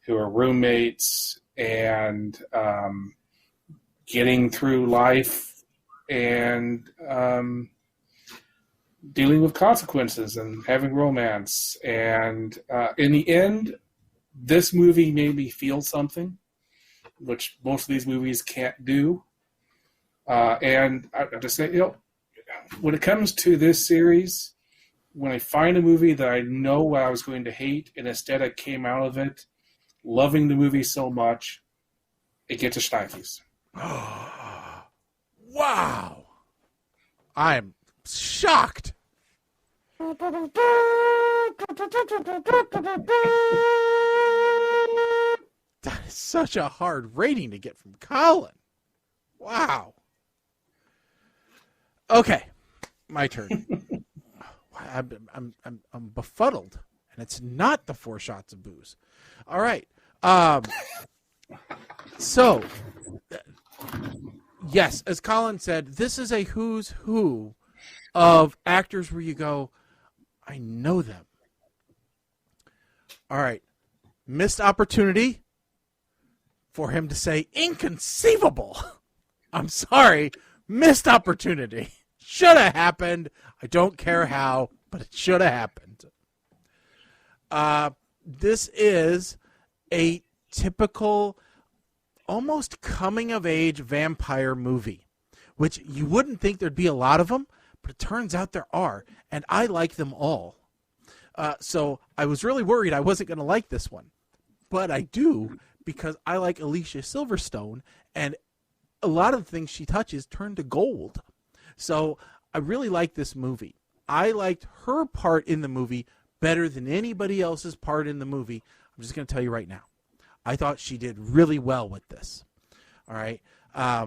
who are roommates and getting through life and dealing with consequences and having romance. And in the end, this movie made me feel something, which most of these movies can't do. And I just say, when it comes to this series, when I find a movie that I know what I was going to hate, and instead I came out of it loving the movie so much, it gets a Schneifes. Wow. I'm shocked. That is such a hard rating to get from Colin. Wow. Okay, my turn. I'm befuddled, and it's not the 4 shots of booze. All right. So, yes, as Colin said, this is a who's who of actors where you go, I know them. All right. Missed opportunity for him to say inconceivable. I'm sorry. Missed opportunity. Should have happened. I don't care how, but it should have happened. This is a typical, almost coming-of-age vampire movie, which you wouldn't think there'd be a lot of them, but it turns out there are, and I like them all. So I was really worried I wasn't going to like this one, but I do because I like Alicia Silverstone, and a lot of the things she touches turn to gold. So I really like this movie. I liked her part in the movie better than anybody else's part in the movie. I'm just going to tell you right now. I thought she did really well with this. All right. I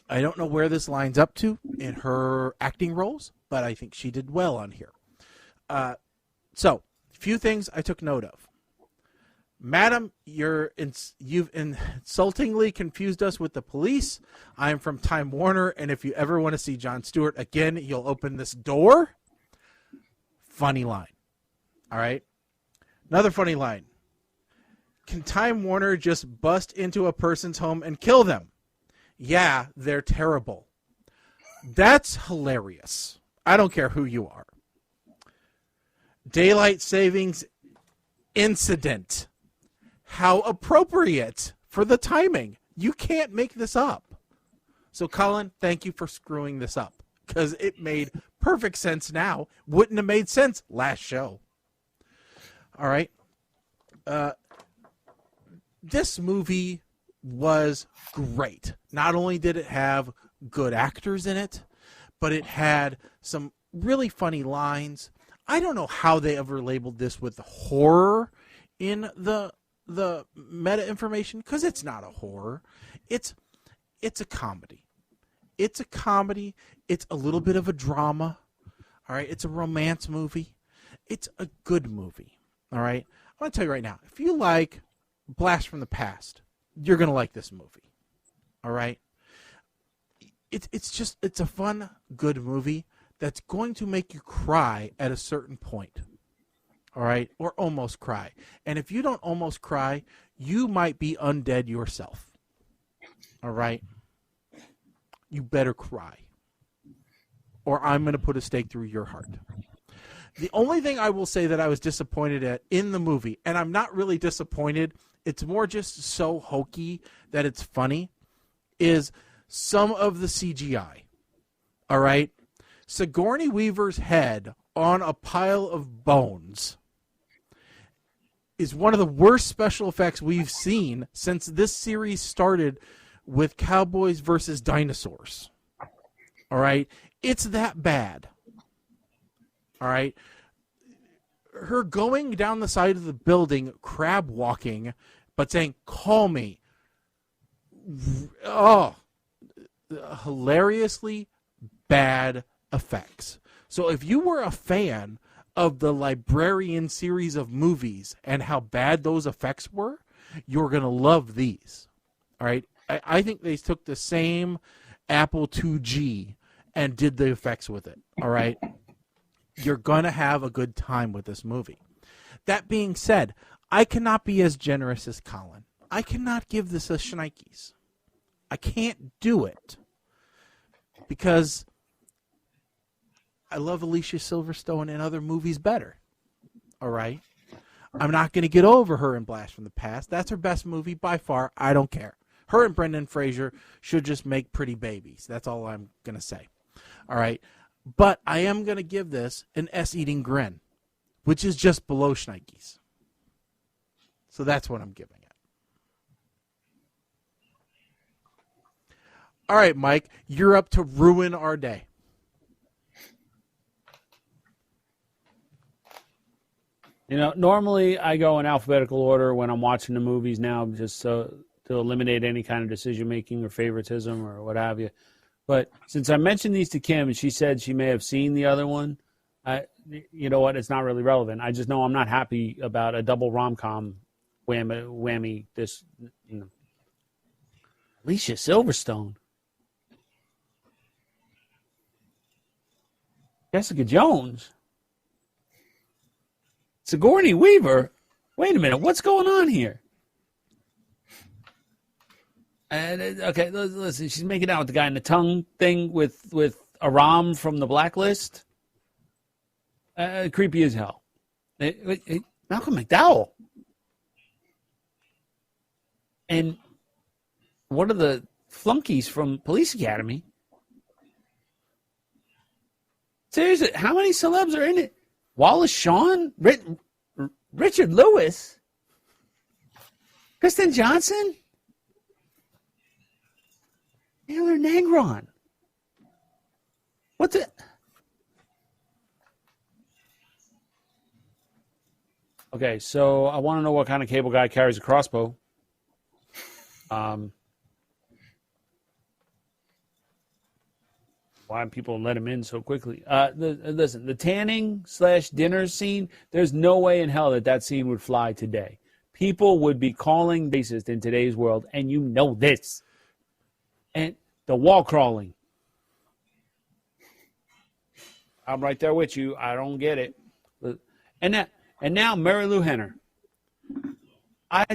don't know where this lines up to in her acting roles, but I think she did well on here. So, a few things I took note of. Madam, you've insultingly confused us with the police. I am from Time Warner, and if you ever want to see Jon Stewart again, you'll open this door. Funny line. All right? Another funny line. Can Time Warner just bust into a person's home and kill them? Yeah, they're terrible. That's hilarious. I don't care who you are. Daylight savings incident. How appropriate for the timing. You can't make this up. So, Colin, thank you for screwing this up, because it made perfect sense now. Wouldn't have made sense last show. All right. This movie was great. Not only did it have good actors in it, but it had some really funny lines. I don't know how they ever labeled this with horror in the meta information, because it's not a horror. It's a comedy. It's a comedy. It's a little bit of a drama. All right. It's a romance movie. It's a good movie. All right. I'm going to tell you right now, if you like Blast from the Past, you're going to like this movie. All right. It's a fun, good movie that's going to make you cry at a certain point. All right? Or almost cry. And if you don't almost cry, you might be undead yourself. All right? You better cry. Or I'm going to put a stake through your heart. The only thing I will say that I was disappointed at in the movie, and I'm not really disappointed, it's more just so hokey that it's funny, is some of the CGI. All right? Sigourney Weaver's head on a pile of bones is one of the worst special effects we've seen since this series started with Cowboys versus Dinosaurs. All right? It's that bad. All right? Her going down the side of the building, crab walking, but saying, "Call me." Oh, hilariously bad effects. So if you were a fan of the Librarian series of movies and how bad those effects were, you're going to love these. All right? I think they took the same Apple IIg and did the effects with it. All right? You're going to have a good time with this movie. That being said, I cannot be as generous as Colin. I cannot give this a shnikes. I can't do it because I love Alicia Silverstone in other movies better. All right? I'm not going to get over her in Blast from the Past. That's her best movie by far. I don't care. Her and Brendan Fraser should just make pretty babies. That's all I'm going to say. All right? But I am going to give this an S-eating grin, which is just below shnikes. So that's what I'm giving it. All right, Mike, you're up to ruin our day. You know, normally I go in alphabetical order when I'm watching the movies now, just so to eliminate any kind of decision-making or favoritism or what have you. But since I mentioned these to Kim and she said she may have seen the other one, you know what? It's not really relevant. I just know I'm not happy about a double rom-com whammy. This, you know, Alicia Silverstone, Jessica Jones, Sigourney Weaver. Wait a minute, what's going on here? Okay, listen. She's making out with the guy in the tongue thing with Aram from the Blacklist. Creepy as hell. Malcolm McDowell. And one of the flunkies from Police Academy. Seriously, how many celebs are in it? Wallace Shawn? Richard Lewis? Kristen Johnson? Taylor Negron. What the? Okay, so I want to know what kind of cable guy carries a crossbow. Why people let him in so quickly? Listen, the tanning / dinner scene, there's no way in hell that scene would fly today. people would be calling racist in today's world, and you know this. And the wall crawling. I'm right there with you. I don't get it. And now Mary Lou Henner. I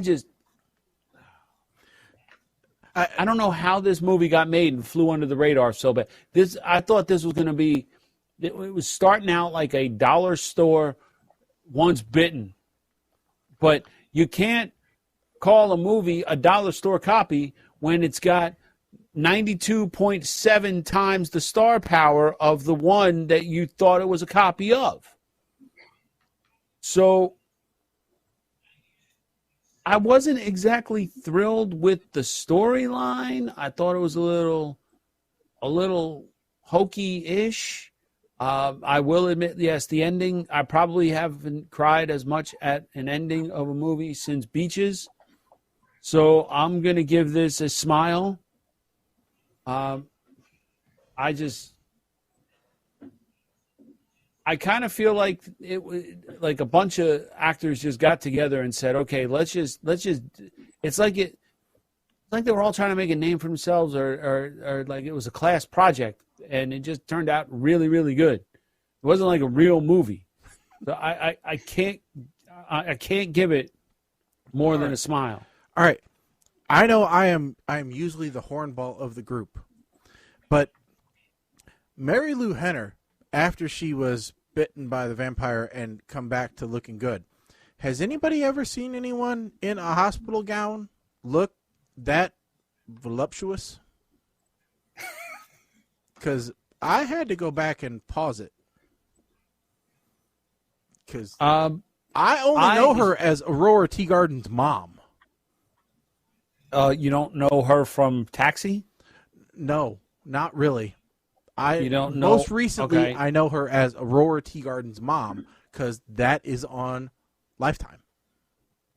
don't know how this movie got made and flew under the radar so bad. I thought this was going to be, it was starting out like a dollar store Once Bitten. But you can't call a movie a dollar store copy when it's got 92.7 times the star power of the one that you thought it was a copy of. So I wasn't exactly thrilled with the storyline. I thought it was a little hokey-ish. I will admit, yes, the ending, I probably haven't cried as much at an ending of a movie since Beaches. So I'm going to give this a smile. I kind of feel like it was like a bunch of actors just got together and said, okay, let's just, it's like they were all trying to make a name for themselves or like it was a class project and it just turned out really, really good. It wasn't like a real movie. So I can't give it more than a smile. All right. I know I am usually the hornball of the group, but Mary Lou Henner, after she was bitten by the vampire and come back to looking good, has anybody ever seen anyone in a hospital gown look that voluptuous? Because I had to go back and pause it. Because I only know her as Aurora Teagarden's mom. You don't know her from Taxi? No, not really. You don't know? Most recently, okay. I know her as Aurora Teagarden's mom because that is on Lifetime.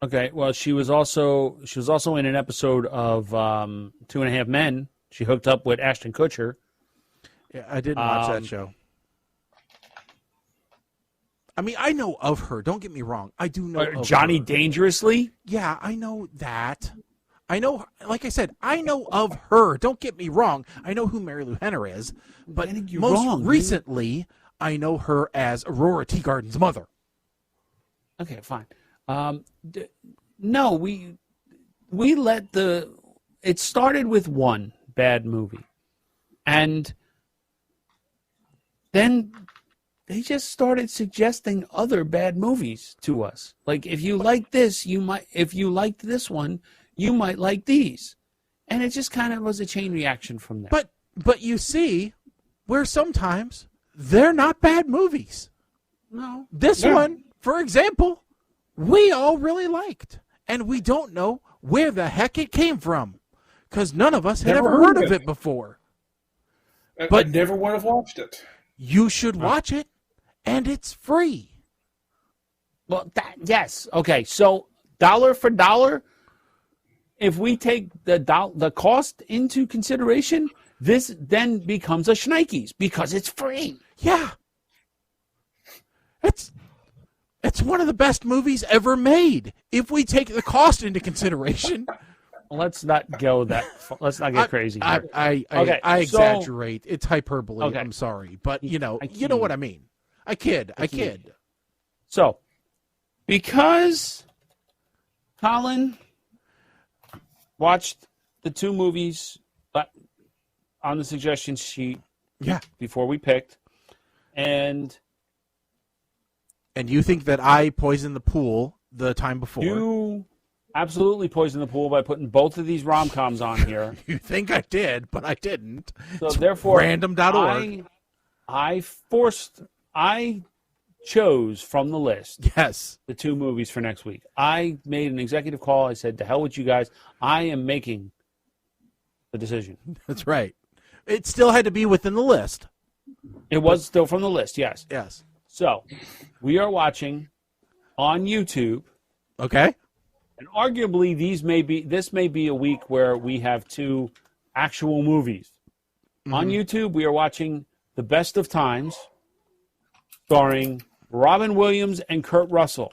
Okay, well, she was also in an episode of 2.5 Men. She hooked up with Ashton Kutcher. Yeah, I didn't watch that show. I mean, I know of her. Don't get me wrong. I do know of Johnny her. Dangerously? Yeah, I know that. I know, like I said, I know of her. Don't get me wrong. I know who Mary Lou Henner is. But most recently, I know her as Aurora Teagarden's mother. Okay, fine. No, we let it started with one bad movie. And then they just started suggesting other bad movies to us. Like, if you like this, if you liked this one, you might like these. And it just kind of was a chain reaction from there. But you see, where sometimes they're not bad movies. No. This one, for example, we all really liked. And we don't know where the heck it came from. Because none of us had ever heard of it before. But I never would have watched it. You should watch it, and it's free. Well, yes. Okay, so dollar for dollar, if we take the cost into consideration, this then becomes a Schneikes because it's free. Yeah. It's one of the best movies ever made if we take the cost into consideration. Let's not go that far. Let's not get crazy. I exaggerate. It's hyperbole. Okay. I'm sorry, but you know what I mean. I kid. So, because Colin watched the two movies on the suggestion sheet, before we picked, and you think that I poisoned the pool the time before? You absolutely poisoned the pool by putting both of these rom-coms on here. You think I did, but I didn't. So therefore, random.org. I chose from the list. Yes. The two movies for next week. I made an executive call. I said, to hell with you guys. I am making the decision. That's right. It still had to be within the list. It was still from the list, yes. Yes. So, we are watching on YouTube. Okay. And arguably, this may be a week where we have two actual movies. Mm-hmm. On YouTube, we are watching The Best of Times, starring Robin Williams and Kurt Russell.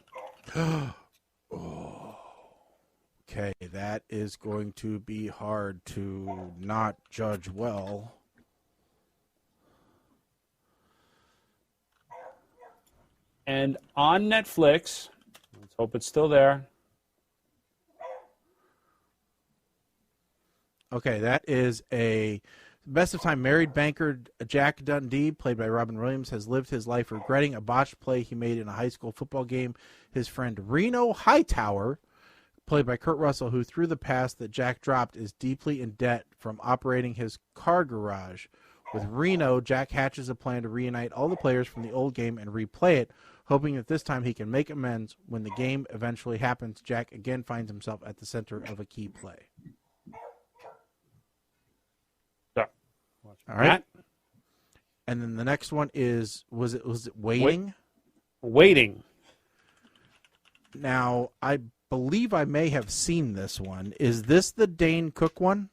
Okay, that is going to be hard to not judge well. And on Netflix, let's hope it's still there. Okay, that is a best of time married banker Jack Dundee, played by Robin Williams, has lived his life regretting a botched play he made in a high school football game. His friend Reno Hightower, played by Kurt Russell, who through the pass that Jack dropped is deeply in debt from operating his car garage. With Reno, Jack hatches a plan to reunite all the players from the old game and replay it, hoping that this time he can make amends. When the game eventually happens, Jack again finds himself at the center of a key play. All right. And then the next one is, was it Waiting? Waiting. Now, I believe I may have seen this one. Is this the Dane Cook one?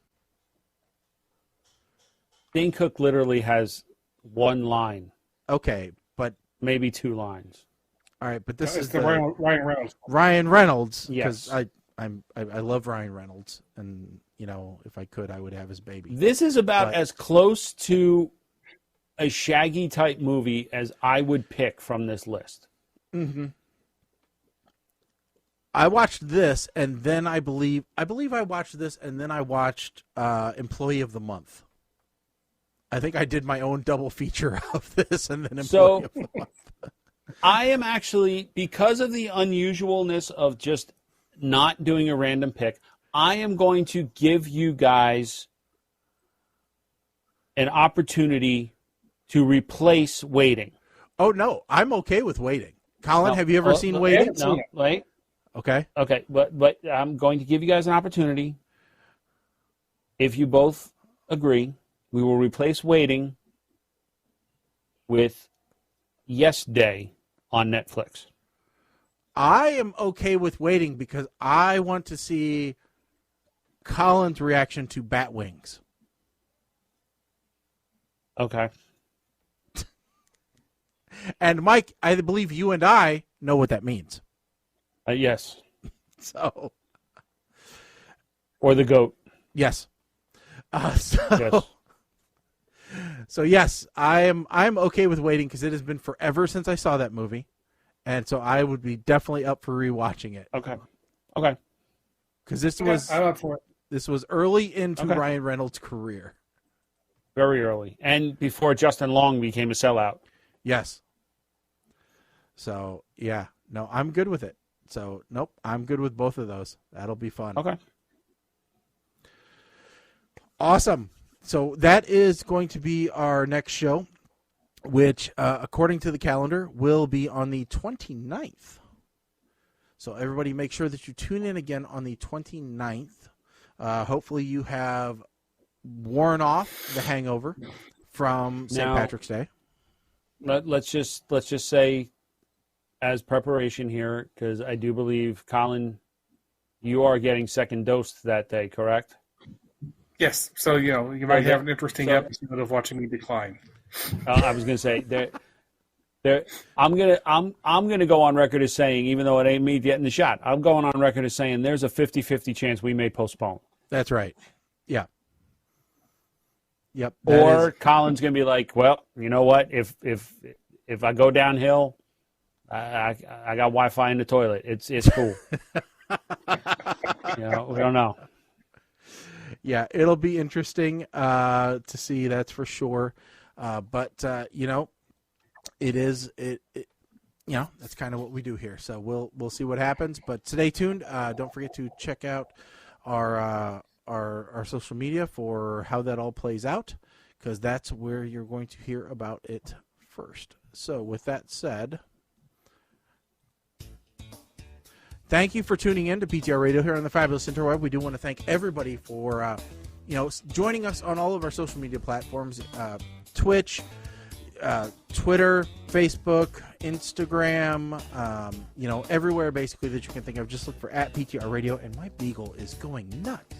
Dane Cook literally has one line. Okay, but maybe two lines. All right, but this is the Ryan Reynolds. Ryan Reynolds. Yes, because I love Ryan Reynolds, and you know, if I could, I would have his baby. This is about as close to a Shaggy type movie as I would pick from this list. Mm-hmm. I watched this, and then I believe I watched this, and then I watched Employee of the Month. I think I did my own double feature of this, and then Employee of the Month. I am actually, because of the unusualness of just not doing a random pick, I am going to give you guys an opportunity to replace Waiting. Oh, no. I'm okay with Waiting. Colin, have you ever seen Waiting? No, wait. Okay. Okay, but I'm going to give you guys an opportunity. If you both agree, we will replace Waiting with Yes Day on Netflix. I am okay with Waiting because I want to see Colin's reaction to bat wings. Okay. And Mike, I believe you and I know what that means. Yes. So. Or the goat. Yes. Yes. So yes, I'm okay with Waiting because it has been forever since I saw that movie, and so I would be definitely up for rewatching it. Okay. Because this I'm up for it. This was early into Ryan Reynolds' career. Very early, and before Justin Long became a sellout. Yes. So yeah, no, I'm good with it. So nope, I'm good with both of those. That'll be fun. Okay. Awesome. So that is going to be our next show, which, according to the calendar, will be on the 29th. So everybody make sure that you tune in again on the 29th. Hopefully you have worn off the hangover from St. Patrick's Day. Let's just say, as preparation here, because I do believe, Colin, you are getting second dose that day, correct? Yes, so you might have an interesting episode of watching me decline. I was going to say I'm gonna go on record as saying, even though it ain't me getting the shot, I'm going on record as saying there's a 50-50 chance we may postpone. That's right. Yeah. Yep. Or Colin's going to be like, well, you know what? If I go downhill, I got Wi-Fi in the toilet. It's cool. We don't know. Yeah, it'll be interesting to see. That's for sure. But it is that's kind of what we do here. So we'll see what happens. But stay tuned. Don't forget to check out our social media for how that all plays out, because that's where you're going to hear about it first. So with that said, thank you for tuning in to PTR Radio here on the Fabulous Interweb. We do want to thank everybody for joining us on all of our social media platforms, Twitch, Twitter, Facebook, Instagram, everywhere basically that you can think of. Just look for @PTR Radio, and my beagle is going nuts.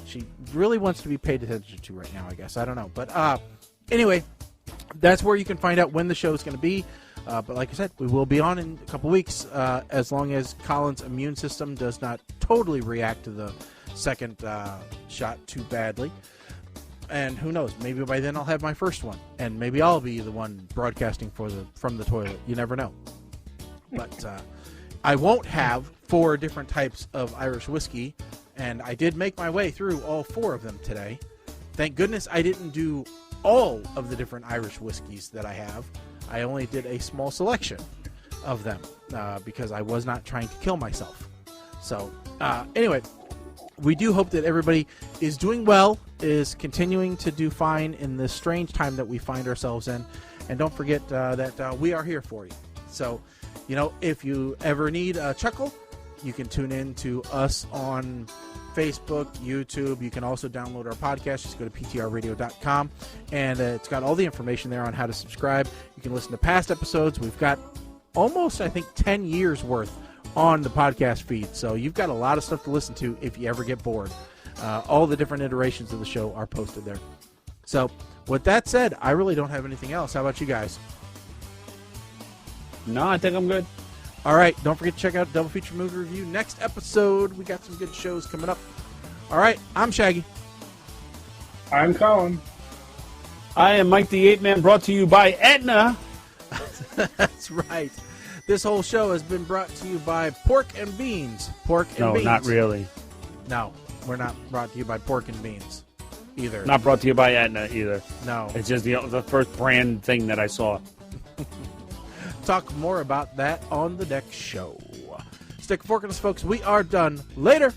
She really wants to be paid attention to right now, I guess. I don't know. But anyway, that's where you can find out when the show is going to be. But like I said, we will be on in a couple weeks as long as Colin's immune system does not totally react to the second shot too badly. And who knows? Maybe by then I'll have my first one, and maybe I'll be the one broadcasting from the toilet. You never know. But I won't have 4 different types of Irish whiskey, and I did make my way through all 4 of them today. Thank goodness I didn't do all of the different Irish whiskeys that I have. I only did a small selection of them because I was not trying to kill myself. So anyway, we do hope that everybody is doing well, is continuing to do fine in this strange time that we find ourselves in. And don't forget that we are here for you. So, if you ever need a chuckle, you can tune in to us on Facebook, YouTube. You can also download our podcast. Just go to ptrradio.com, and it's got all the information there on how to subscribe. You can listen to past episodes. We've got almost, I think, 10 years worth on the podcast feed. So you've got a lot of stuff to listen to if you ever get bored. All the different iterations of the show are posted there. So with that said, I really don't have anything else. How about you guys? No, I think I'm good. All right. Don't forget to check out Double Feature Movie Review next episode. We got some good shows coming up. All right. I'm Shaggy. I'm Colin. I am Mike the 8-Man, brought to you by Aetna. That's right. This whole show has been brought to you by Pork and Beans. Pork and Beans. No, not really. No, we're not brought to you by Pork and Beans either. Not brought to you by Aetna either. No. It's just the first brand thing that I saw. Talk more about that on the next show. Stick a fork in us, folks. We are done. Later.